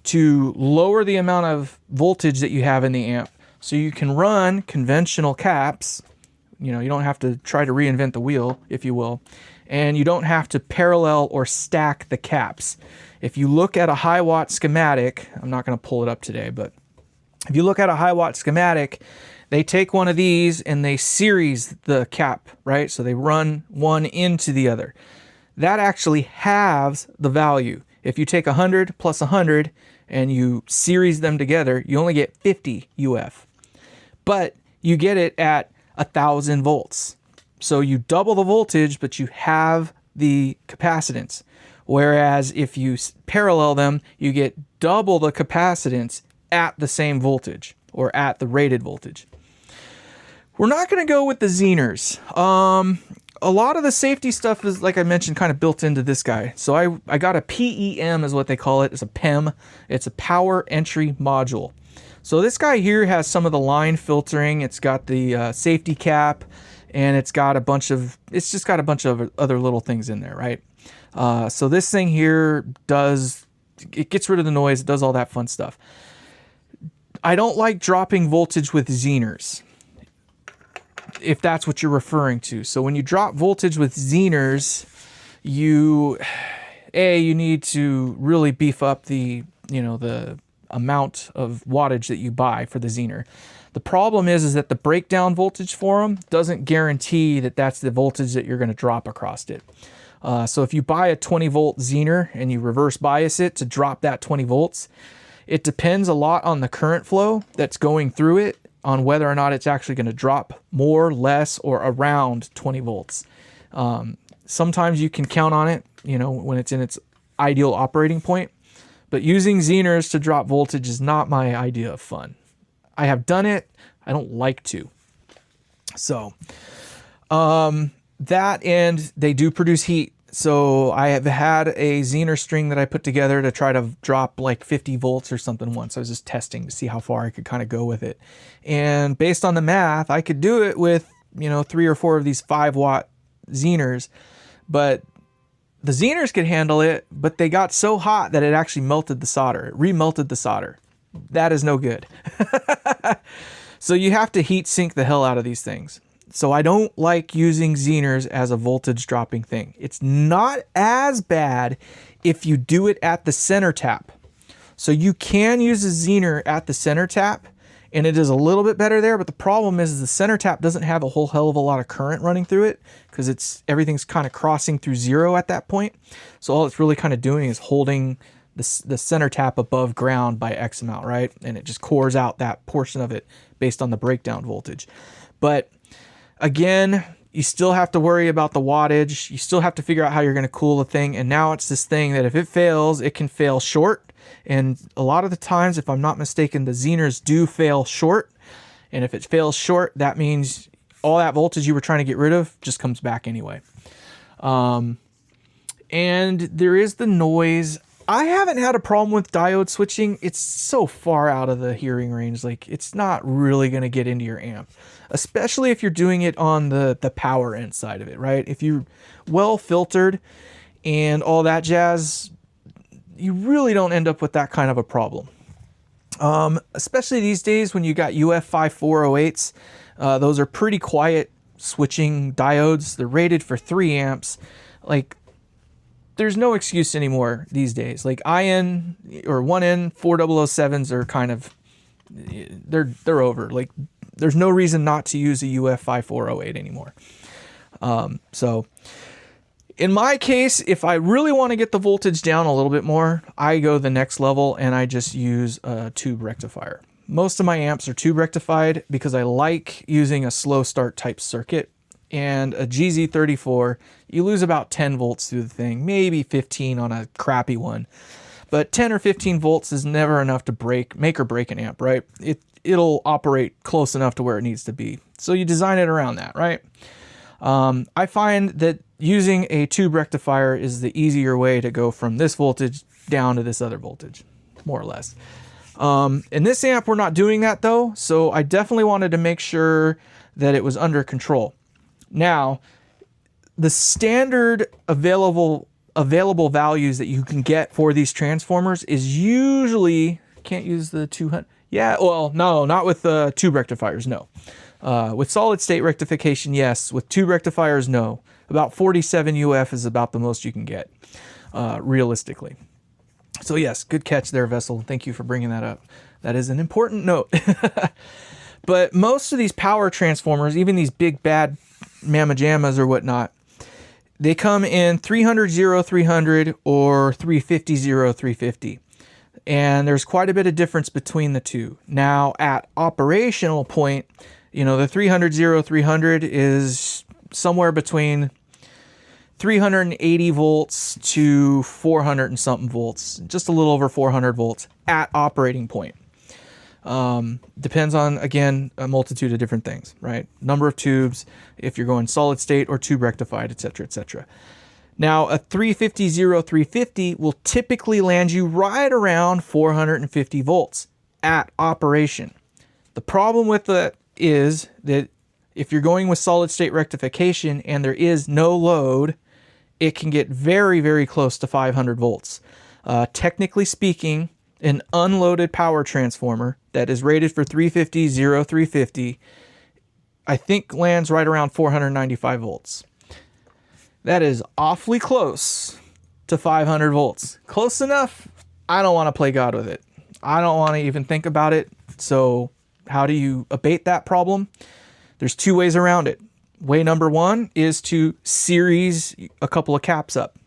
to lower the amount of voltage that you have in the amp, so you can run conventional caps. You know, you don't have to try to reinvent the wheel, if you will, and you don't have to parallel or stack the caps. If you look at a high watt schematic, I'm not going to pull it up today, but if you look at a high watt schematic, they take one of these and they series the cap, right? So they run one into the other. That actually halves the value. If you take 100 plus 100 and you series them together, you only get 50 UF. But you get it at 1,000 volts. So you double the voltage, but you have the capacitance. Whereas if you parallel them, you get double the capacitance at the same voltage, or at the rated voltage. We're not going to go with the Zehners. A lot of the safety stuff is, like I mentioned, kind of built into this guy. So I got a PEM is what they call it. It's a PEM. It's a power entry module. So this guy here has some of the line filtering. It's got the safety cap, and it's got a bunch of, it's just got a bunch of other little things in there, right? So this thing here it gets rid of the noise. It does all that fun stuff. I don't like dropping voltage with Zehners, if that's what you're referring to. So when you drop voltage with Zehners, you need to really beef up the amount of wattage that you buy for the Zehner. The problem is that the breakdown voltage for them doesn't guarantee that that's the voltage that you're going to drop across it. So if you buy a 20 volt Zehner and you reverse bias it to drop that 20 volts, it depends a lot on the current flow that's going through it, on whether or not it's actually going to drop more, less, or around 20 volts. Sometimes you can count on it, you know, when it's in its ideal operating point, but using Zehners to drop voltage is not my idea of fun. I have done it. I don't like to. So, that, and they do produce heat. So I have had a Zehner string that I put together to try to drop like 50 volts or something once. I was just testing to see how far I could kind of go with it. And based on the math, I could do it with, you know, 3 or 4 of these 5 watt Zehners, but the Zehners could handle it, but they got so hot that it actually melted the solder. It remelted the solder. That is no good. So you have to heat sink the hell out of these things. So I don't like using Zehners as a voltage dropping thing. It's not as bad if you do it at the center tap. So you can use a Zener at the center tap, and it is a little bit better there, but the problem is the center tap doesn't have a whole hell of a lot of current running through it because everything's kind of crossing through 0 at that point. So all it's really kind of doing is holding the center tap above ground by X amount, right? And it just cores out that portion of it based on the breakdown voltage. But again, you still have to worry about the wattage. You still have to figure out how you're going to cool the thing. And now it's this thing that if it fails, it can fail short. And a lot of the times, if I'm not mistaken, the Zeners do fail short. And if it fails short, that means all that voltage you were trying to get rid of just comes back anyway. And there is the noise. I haven't had a problem with diode switching. It's so far out of the hearing range. Like, it's not really going to get into your amp, especially if you're doing it on the power end side of it, right? If you're well filtered and all that jazz, you really don't end up with that kind of a problem. Especially these days when you got UF5408s, those are pretty quiet switching diodes. They're rated for 3 amps. Like, there's no excuse anymore these days. Like IN or 1N 4007s are kind of, they're over. Like, there's no reason not to use a UF5408 anymore. So in my case, if I really want to get the voltage down a little bit more, I go the next level and I just use a tube rectifier. Most of my amps are tube rectified because I like using a slow start type circuit. And a GZ34, you lose about 10 volts through the thing, maybe 15 on a crappy one. But 10 or 15 volts is never enough to make or break an amp, right? It'll operate close enough to where it needs to be. So you design it around that, right? I find that using a tube rectifier is the easier way to go from this voltage down to this other voltage, more or less. In this amp, we're not doing that though, so I definitely wanted to make sure that it was under control. Now, the standard available values that you can get for these transformers is usually, can't use the 200. Yeah, well, no, not with tube rectifiers, no. With solid state rectification, yes. With tube rectifiers, no. About 47 UF is about the most you can get, realistically. So yes, good catch there, Vessel. Thank you for bringing that up. That is an important note. But most of these power transformers, even these big bad mamma jammas or whatnot, they come in 300 0300 or 350 0350. And there's quite a bit of difference between the two. Now, at operational point, you know, the 300 0300 is somewhere between 380 volts to 400 and something volts, just a little over 400 volts at operating point. Depends on, again, a multitude of different things, right? Number of tubes, if you're going solid state or tube rectified, etc., etc. Now, a 350 0350 will typically land you right around 450 volts at operation. The problem with that is that if you're going with solid state rectification and there is no load, it can get very, very close to 500 volts. Technically speaking, an unloaded power transformer that is rated for 350 0350, I think lands right around 495 volts. That is awfully close to 500 volts. Close enough, I don't want to play God with it. I don't want to even think about it. So how do you abate that problem? There's 2 ways around it. Way number 1 is to series a couple of caps up.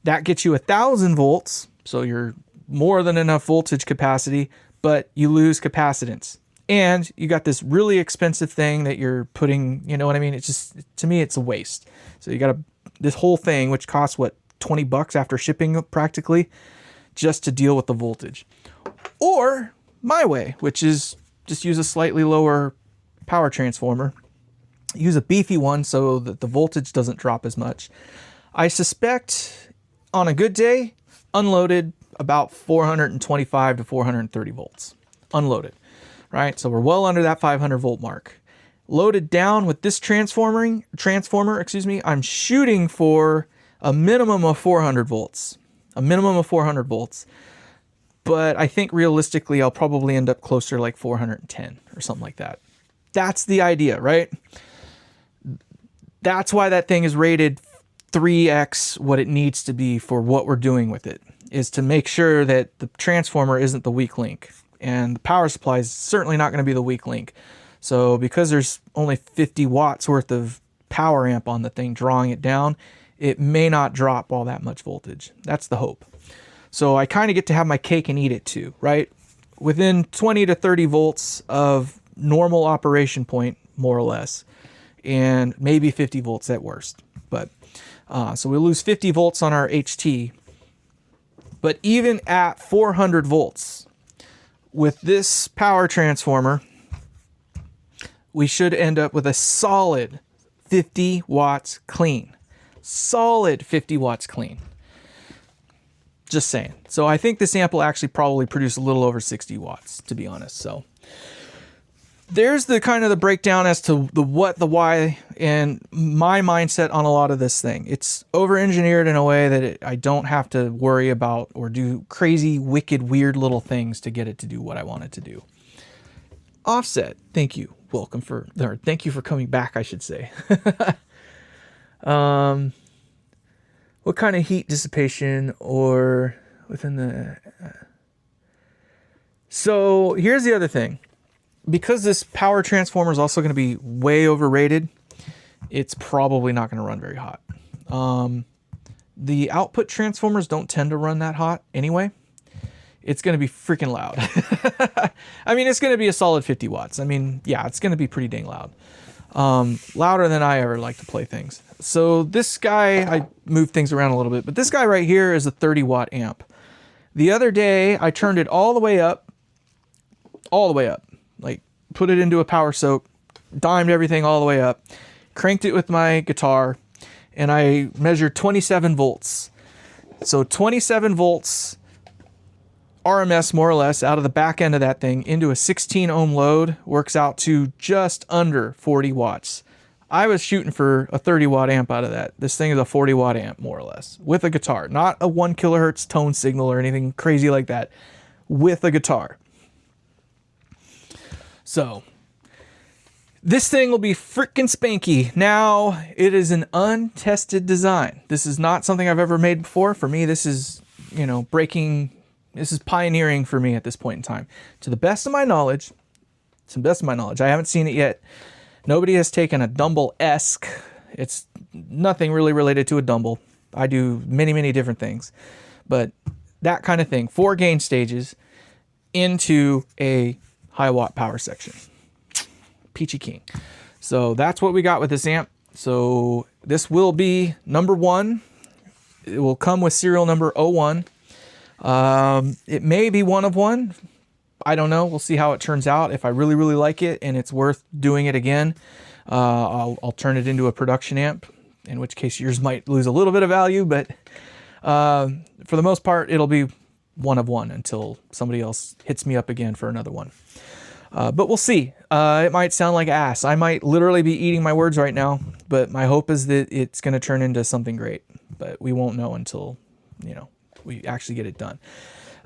That gets you 1,000 volts, so you're more than enough voltage capacity, but you lose capacitance. And you got this really expensive thing that you're putting, you know what I mean? It's just, to me, it's a waste. So you got this whole thing, which costs, what, 20 bucks after shipping practically, just to deal with the voltage. Or my way, which is just use a slightly lower power transformer. Use a beefy one so that the voltage doesn't drop as much. I suspect on a good day, unloaded, about 425 to 430 volts. Unloaded, right? So we're well under that 500 volt mark. Loaded down with this transformer, I'm shooting for a minimum of 400 volts. A minimum of 400 volts. But I think realistically, I'll probably end up closer to like 410 or something like that. That's the idea, right? That's why that thing is rated 3x what it needs to be for what we're doing with it. is to make sure that the transformer isn't the weak link. And the power supply is certainly not going to be the weak link. So because there's only 50 watts worth of power amp on the thing drawing it down, it may not drop all that much voltage. That's the hope. So I kind of get to have my cake and eat it too, right? Within 20 to 30 volts of normal operation point, more or less, and maybe 50 volts at worst. But so we lose 50 volts on our HT. But even at 400 volts, with this power transformer, we should end up with a solid 50 watts clean. Solid 50 watts clean. Just saying. So I think this amp will actually probably produce a little over 60 watts, to be honest. So there's the kind of the breakdown as to the what, the why, and my mindset on a lot of this thing. It's over-engineered in a way that I don't have to worry about or do crazy, wicked, weird little things to get it to do what I want it to do. Offset, thank you. Thank you for coming back, I should say. What kind of heat dissipation or within the... So here's the other thing. Because this power transformer is also going to be way overrated, it's probably not going to run very hot. The output transformers don't tend to run that hot anyway. It's going to be freaking loud. I mean, it's going to be a solid 50 watts. I mean, yeah, it's going to be pretty dang loud. Louder than I ever like to play things. So this guy, I moved things around a little bit, but this guy right here is a 30 watt amp. The other day, I turned it all the way up, like put it into a power soak, dimed everything all the way up, cranked it with my guitar, and I measured 27 volts. So 27 volts RMS, more or less, out of the back end of that thing into a 16 ohm load works out to just under 40 watts. I was shooting for a 30 watt amp out of that. This thing is a 40 watt amp, more or less, with a guitar, not a 1 kilohertz tone signal or anything crazy like that, with a guitar. So this thing will be freaking spanky. Now, it is an untested design. This is not something I've ever made before. For me, this is, this is pioneering for me at this point in time. To the best of my knowledge, I haven't seen it yet. Nobody has taken a Dumble-esque. It's nothing really related to a Dumble. I do many, many different things. But that kind of thing, 4 gain stages into a high watt power section. Peachy King. So that's what we got with this amp. So this will be number 1. It will come with serial number 01. It may be 1 of 1. I don't know. We'll see how it turns out. If I really, really like it and it's worth doing it again, I'll turn it into a production amp, in which case yours might lose a little bit of value, but for the most part, it'll be 1 of 1 until somebody else hits me up again for another one. But we'll see. It might sound like ass. I might literally be eating my words right now, but my hope is that it's going to turn into something great. But we won't know until, we actually get it done.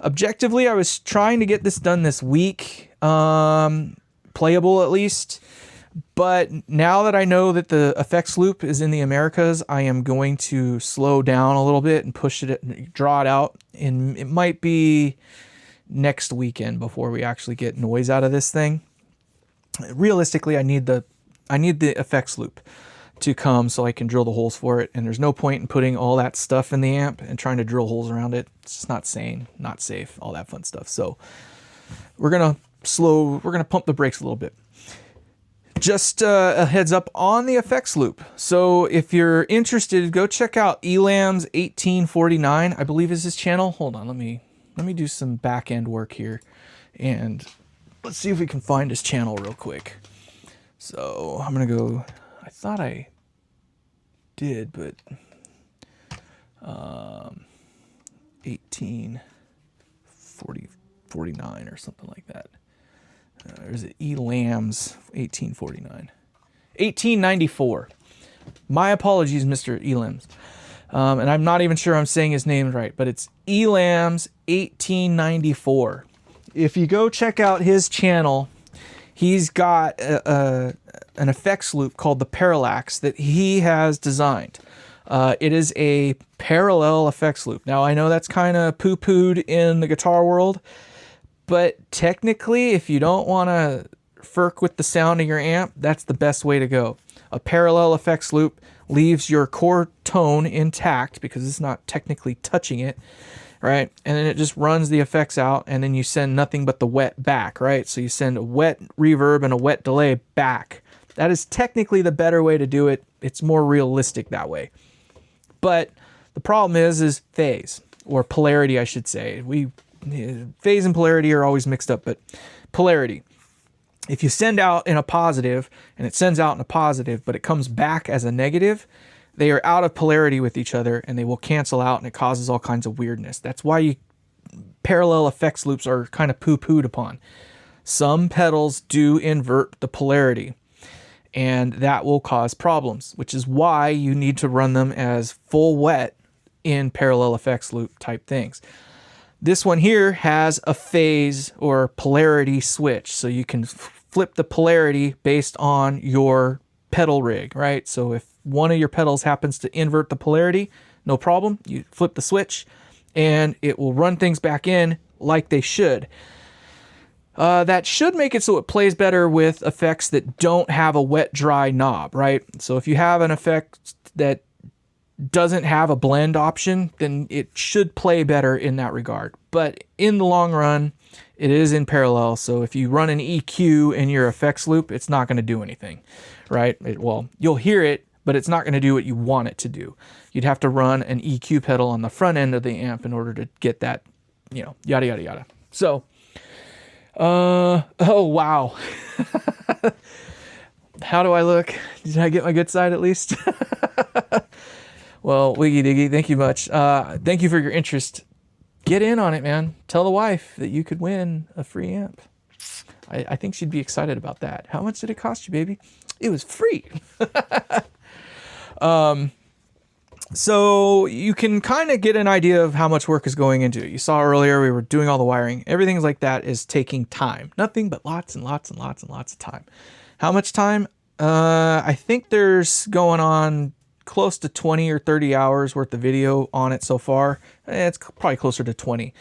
Objectively, I was trying to get this done this week, playable at least. But now that I know that the effects loop is in the Americas, I am going to slow down a little bit and push it, draw it out. And it might be next weekend before we actually get noise out of this thing. Realistically, I need the effects loop to come so I can drill the holes for it. And there's no point in putting all that stuff in the amp and trying to drill holes around it. It's just not sane, not safe, all that fun stuff. So we're going to pump the brakes a little bit. Just a heads up on the effects loop. So if you're interested, go check out Elam's 1849, I believe is his channel. Hold on, let me do some back end work here and let's see if we can find his channel real quick. So I'm going to go, I thought I did, but 1849 or something like that. There's Elam's 1849. 1894. My apologies, Mr. Elam's. And I'm not even sure I'm saying his name right, but it's Elam's 1894. If you go check out his channel, he's got an effects loop called the Parallax that he has designed. It is a parallel effects loop. Now, I know that's kind of poo-pooed in the guitar world, but technically, if you don't want to FERC with the sound of your amp, that's the best way to go. A parallel effects loop leaves your core tone intact because it's not technically touching it, right? And then it just runs the effects out, and then you send nothing but the wet back, right? So you send a wet reverb and a wet delay back. That is technically the better way to do it. It's more realistic that way. But the problem is phase, or polarity, I should say. Phase and polarity are always mixed up, but polarity. If you send out in a positive, and it sends out in a positive, but it comes back as a negative, they are out of polarity with each other, and they will cancel out, and it causes all kinds of weirdness. That's why parallel effects loops are kind of poo-pooed upon. Some pedals do invert the polarity, and that will cause problems, which is why you need to run them as full wet in parallel effects loop type things. This one here has a phase or polarity switch, so you can flip the polarity based on your pedal rig, right? So if one of your pedals happens to invert the polarity, no problem. You flip the switch and it will run things back in like they should. That should make it so it plays better with effects that don't have a wet dry knob, right? So if you have an effect that doesn't have a blend option, then it should play better in that regard. But in the long run, it is in parallel. So if you run an EQ in your effects loop, it's not going to do anything, right? Well, you'll hear it, but it's not going to do what you want it to do. You'd have to run an EQ pedal on the front end of the amp in order to get that, yada, yada, yada. So, oh, wow. How do I look? Did I get my good side at least? Well, Wiggy Diggy, thank you much. Thank you for your interest. Get in on it, man. Tell the wife that you could win a free amp. I think she'd be excited about that. How much did it cost you, baby? It was free. So you can kind of get an idea of how much work is going into it. You saw earlier we were doing all the wiring. Everything like that is taking time. Nothing but lots and lots and lots and lots of time. How much time? I think there's going on close to 20 or 30 hours worth of video on it so far. It's probably closer to 20.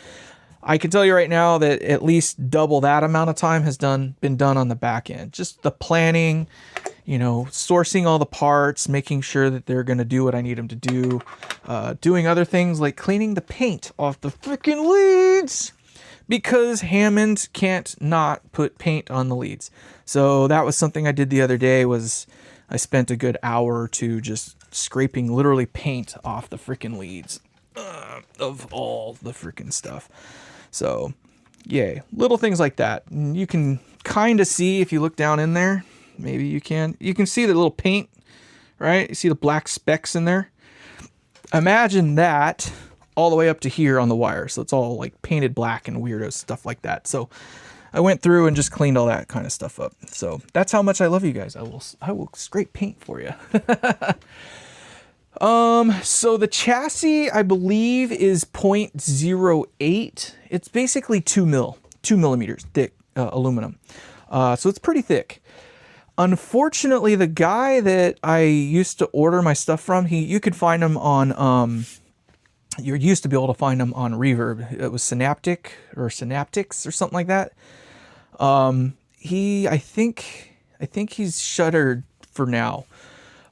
I can tell you right now that at least double that amount of time has been done on the back end. Just the planning, sourcing all the parts, making sure that they're going to do what I need them to do, doing other things like cleaning the paint off the freaking leads, because Hammond can't not put paint on the leads. So that was something I did the other day. I spent a good hour or two just scraping literally paint off the freaking leads of all the freaking stuff. So, yay. Little things like that. And you can kind of see if you look down in there. Maybe you can. You can see the little paint, right? You see the black specks in there? Imagine that all the way up to here on the wire. So it's all like painted black and weirdo stuff like that. So I went through and just cleaned all that kind of stuff up. So that's how much I love you guys. I will scrape paint for you. So the chassis, I believe, is 0.08. It's basically 2 millimeters thick aluminum. So it's pretty thick. Unfortunately, the guy that I used to order my stuff from, you could find him on, you used to be able to find him on Reverb. It was Synaptics or something like that. I think he's shuttered for now.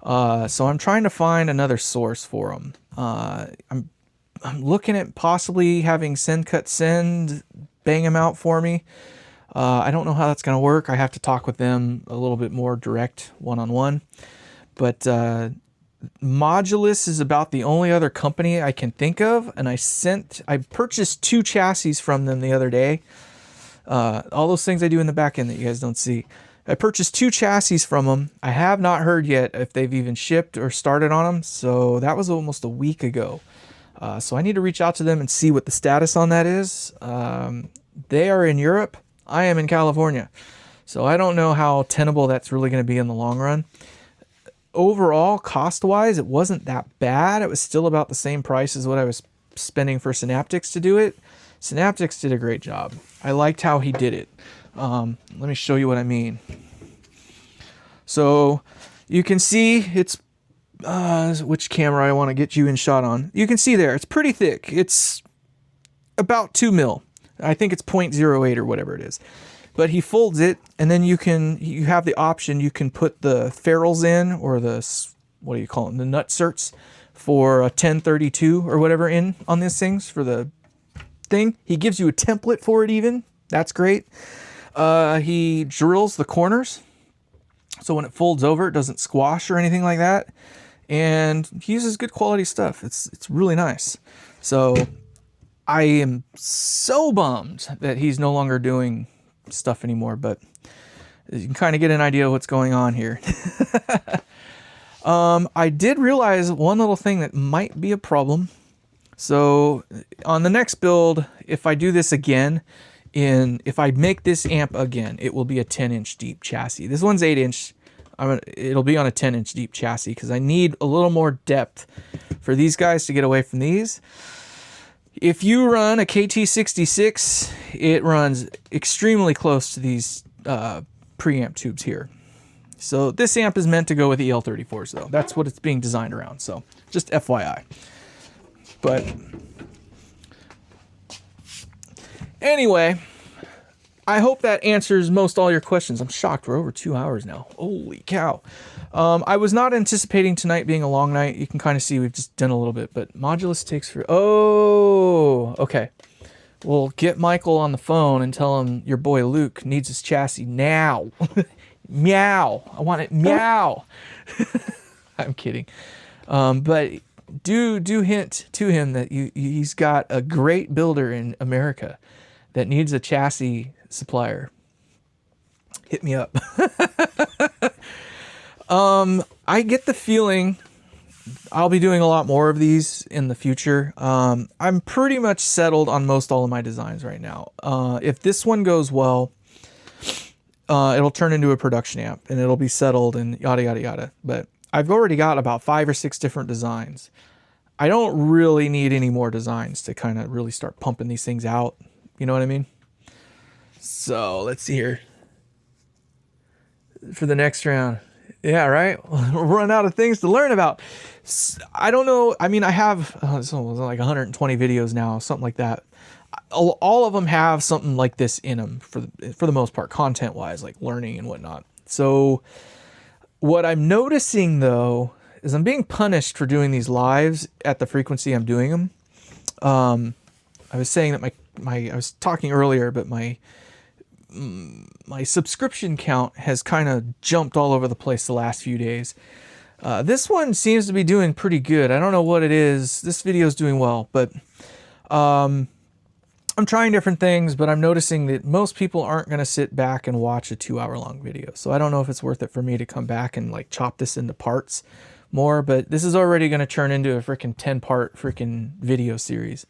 So I'm trying to find another source for him. I'm looking at possibly having Send bang him out for me. I don't know how that's going to work. I have to talk with them a little bit more direct one-on-one. But Modulus is about the only other company I can think of. And I purchased 2 chassis from them the other day. All those things I do in the back end that you guys don't see. I purchased 2 chassis from them. I have not heard yet if they've even shipped or started on them. So that was almost a week ago. So I need to reach out to them and see what the status on that is. They are in Europe. I am in California. So I don't know how tenable that's really going to be in the long run. Overall, cost-wise, it wasn't that bad. It was still about the same price as what I was spending for Synaptics to do it. Synaptics did a great job. I liked how he did it. Let me show you what I mean. So you can see it's which camera I want to get you in shot on. You can see there, it's pretty thick. It's about 2 mil. I think it's 0.08 or whatever it is. But he folds it, and then you have the option, you can put the ferrules in, or the, what do you call them, the nutserts for a 1032 or whatever in on these things for the thing. He gives you a template for it even. That's great. He drills the corners, so when it folds over, it doesn't squash or anything like that. And he uses good quality stuff. It's really nice. So I am so bummed that he's no longer doing stuff anymore, but you can kind of get an idea of what's going on here. I did realize one little thing that might be a problem. So on the next build, if I do this again, if I make this amp again, it will be a 10-inch deep chassis. This one's 8-inch. It'll be on a 10-inch deep chassis because I need a little more depth for these guys to get away from these. If you run a KT66, it runs extremely close to these preamp tubes here. So this amp is meant to go with EL34s though. That's what it's being designed around. So just FYI. But anyway, I hope that answers most all your questions. I'm shocked we're over 2 hours now. Holy cow. I was not anticipating tonight being a long night. You can kind of see we've just done a little bit, but modulus takes for... Oh, okay. We'll get Michael on the phone and tell him your boy Luke needs his chassis now. Meow. I want it meow. I'm kidding. But do hint to him that he's got a great builder in America that needs a chassis supplier. Hit me up. I get the feeling I'll be doing a lot more of these in the future. I'm pretty much settled on most all of my designs right now. If this one goes well, it'll turn into a production amp and it'll be settled and yada, yada, yada. But I've already got about 5 or 6 different designs. I don't really need any more designs to kind of really start pumping these things out. You know what I mean? So let's see here. For the next round. Yeah, right? We'll run out of things to learn about. I don't know. I mean, I have like 120 videos now, something like that. All of them have something like this in them for the most part, content-wise, like learning and whatnot. So what I'm noticing, though, is I'm being punished for doing these lives at the frequency I'm doing them. I was saying that I was talking earlier, but my subscription count has kind of jumped all over the place the last few days. This one seems to be doing pretty good. I don't know what it is. This video is doing well, but I'm trying different things, but I'm noticing that most people aren't going to sit back and watch a 2-hour-long video. So I don't know if it's worth it for me to come back and like chop this into parts more, but this is already going to turn into a freaking 10-part freaking video series.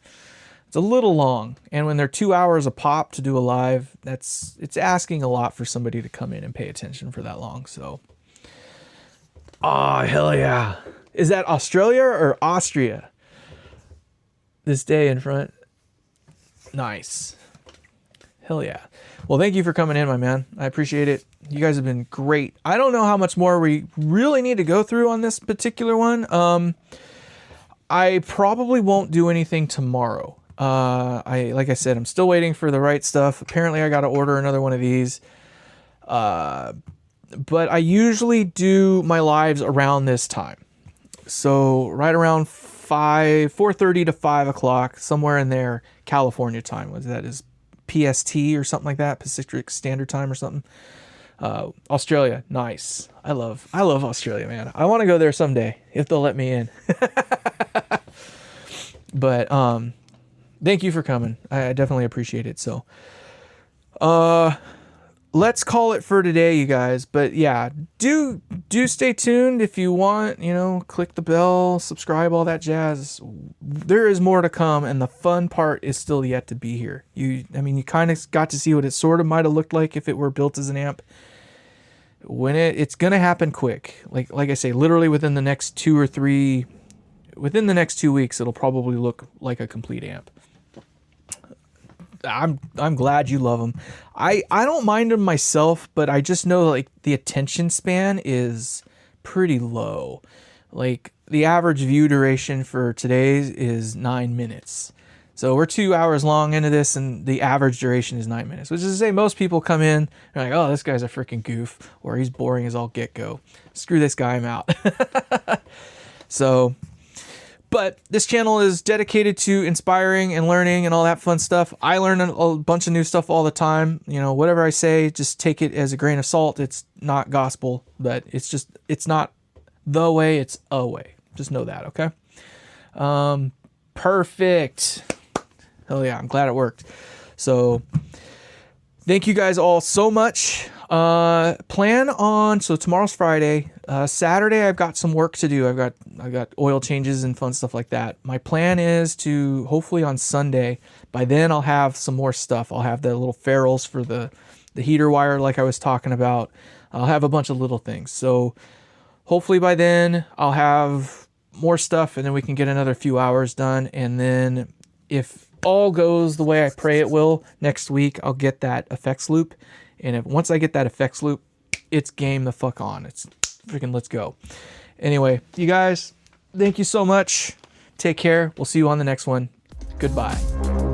It's a little long, and when they're 2 hours a pop to do a live, it's asking a lot for somebody to come in and pay attention for that long. So, oh hell yeah! Is that Australia or Austria? This day in front. Nice. Hell yeah. Well, thank you for coming in, my man. I appreciate it. You guys have been great. I don't know how much more we really need to go through on this particular one. I probably won't do anything tomorrow. Like I said, I'm still waiting for the right stuff. Apparently I got to order another one of these. But I usually do my lives around this time. So right around 4:30 to 5 o'clock, somewhere in there, California time. What that is, PST or something like that, Pacific Standard Time or something. Australia, nice. I love Australia, man. I want to go there someday if they'll let me in. But thank you for coming. I definitely appreciate it. So, let's call it for today, you guys. But yeah, do stay tuned if you want. You know, click the bell, subscribe, all that jazz. There is more to come, and the fun part is still yet to be here. You kind of got to see what it sort of might have looked like if it were built as an amp. When it's gonna happen quick. Like I say, literally within the next 2 weeks, it'll probably look like a complete amp. I'm glad you love them. I don't mind them myself, but I just know like the attention span is pretty low. Like the average view duration for today's is 9 minutes. So we're 2 hours long into this, and the average duration is 9 minutes, which is to say most people come in and are like, oh, this guy's a freaking goof, or he's boring as all get go. Screw this guy, I'm out. So, but this channel is dedicated to inspiring and learning and all that fun stuff. I learn a bunch of new stuff all the time. You know, whatever I say, just take it as a grain of salt. It's not gospel, but it's not the way, it's a way. Just know that, okay? Perfect. Hell yeah, I'm glad it worked. So thank you guys all so much. So tomorrow's Friday. Saturday I've got some work to do. I've got oil changes and fun stuff like that. My plan is to hopefully on Sunday, by then I'll have some more stuff. I'll have the little ferrules for the heater wire like I was talking about. I'll have a bunch of little things. So hopefully by then I'll have more stuff, and then we can get another few hours done. And then if all goes the way I pray it will, next week I'll get that effects loop. And once I get that effects loop, it's game the fuck on. It's freaking let's go. Anyway, you guys, thank you so much. Take care. We'll see you on the next one. Goodbye.